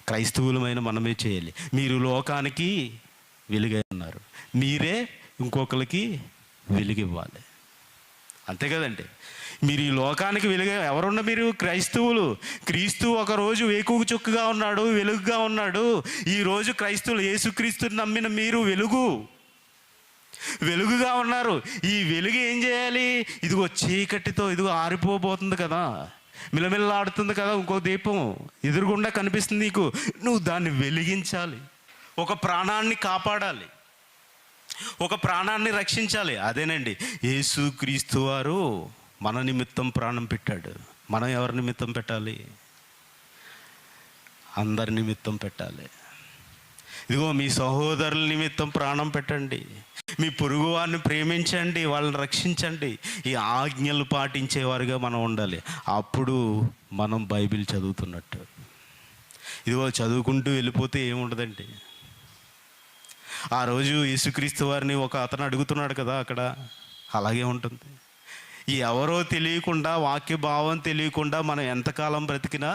క్రైస్తవులమైన మనమే చేయాలి. మీరు లోకానికి వెలుగై ఉన్నారు, మీరే ఇంకొకరికి వెలుగివ్వాలి. అంతే కదండి. మీరు ఈ లోకానికి వెలుగు ఎవరున్నా, మీరు క్రైస్తవులు. క్రీస్తు ఒకరోజు వేకువ చుక్కగా ఉన్నాడు, వెలుగుగా ఉన్నాడు. ఈరోజు క్రైస్తవులు యేసుక్రీస్తుని నమ్మిన మీరు వెలుగుగా ఉన్నారు. ఈ వెలుగు ఏం చేయాలి? ఇదిగో చీకటితో ఇదిగో ఆరిపోబోతుంది కదా, మిలమిల్లాడుతుంది కదా, ఇంకో దీపం ఎదురుగుండా కనిపిస్తుంది నీకు. నువ్వు దాన్ని వెలిగించాలి. ఒక ప్రాణాన్ని కాపాడాలి, ఒక ప్రాణాన్ని రక్షించాలి. అదేనండి, యేసుక్రీస్తు వారు మన నిమిత్తం ప్రాణం పెట్టాడు. మనం ఎవరి నిమిత్తం పెట్టాలి? అందరి నిమిత్తం పెట్టాలి. ఇదిగో మీ సహోదరుల నిమిత్తం ప్రాణం పెట్టండి, మీ పొరుగు వారిని ప్రేమించండి, వాళ్ళని రక్షించండి. ఈ ఆజ్ఞలు పాటించేవారుగా మనం ఉండాలి. అప్పుడు మనం బైబిల్ చదువుతున్నట్టు. ఇదిగో చదువుకుంటూ వెళ్ళిపోతే ఏముండదండి. ఆ రోజు యేసుక్రీస్తు వారిని ఒక అతను అడుగుతున్నాడు కదా, అక్కడ అలాగే ఉంటుంది. ఎవరో తెలియకుండా, వాక్య భావం తెలియకుండా మనం ఎంతకాలం బ్రతికినా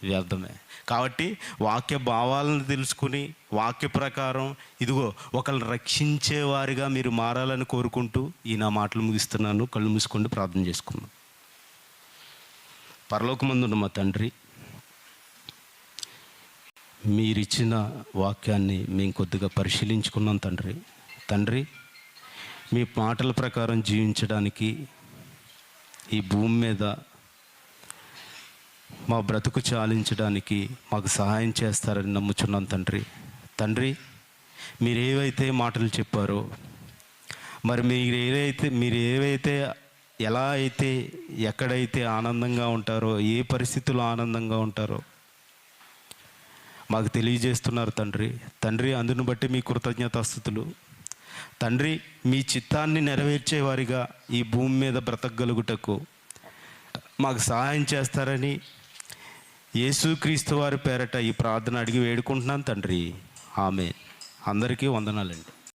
వ్యర్థమే. కాబట్టి వాక్య భావాలను తెలుసుకుని వాక్య ప్రకారం ఇదిగో ఒకళ్ళు రక్షించేవారిగా మీరు మారాలని కోరుకుంటూ ఈ నా మాటలు ముగిస్తున్నాను. కళ్ళు మూసుకోండి, ప్రార్థన చేసుకున్నాం. పరలోకమందున్న మా తండ్రి, మీరిచ్చిన వాక్యాన్ని మేము కొద్దిగా పరిశీలించుకున్నాం తండ్రి. మీ మాటల ప్రకారం జీవించడానికి ఈ భూమి మీద మా బ్రతుకు చాలించడానికి మాకు సహాయం చేస్తారని నమ్ముచున్నాం తండ్రి. మీరు ఏవైతే మాటలు చెప్పారో, మరి మీరు ఏవైతే ఎలా అయితే ఎక్కడైతే ఆనందంగా ఉంటారో, ఏ పరిస్థితుల్లో ఆనందంగా ఉంటారో మాకు తెలియజేస్తున్నారు తండ్రి. అందును బట్టి మీ కృతజ్ఞతాస్తుతులు తండ్రి. మీ చిత్తాన్ని నెరవేర్చేవారిగా ఈ భూమి మీద బ్రతకగలుగుటకు మాకు సహాయం చేస్తారని యేసుక్రీస్తు వారి పేరట ఈ ప్రార్థన అడిగి వేడుకుంటున్నాను తండ్రి. ఆమేన్. అందరికీ వందనాలండి.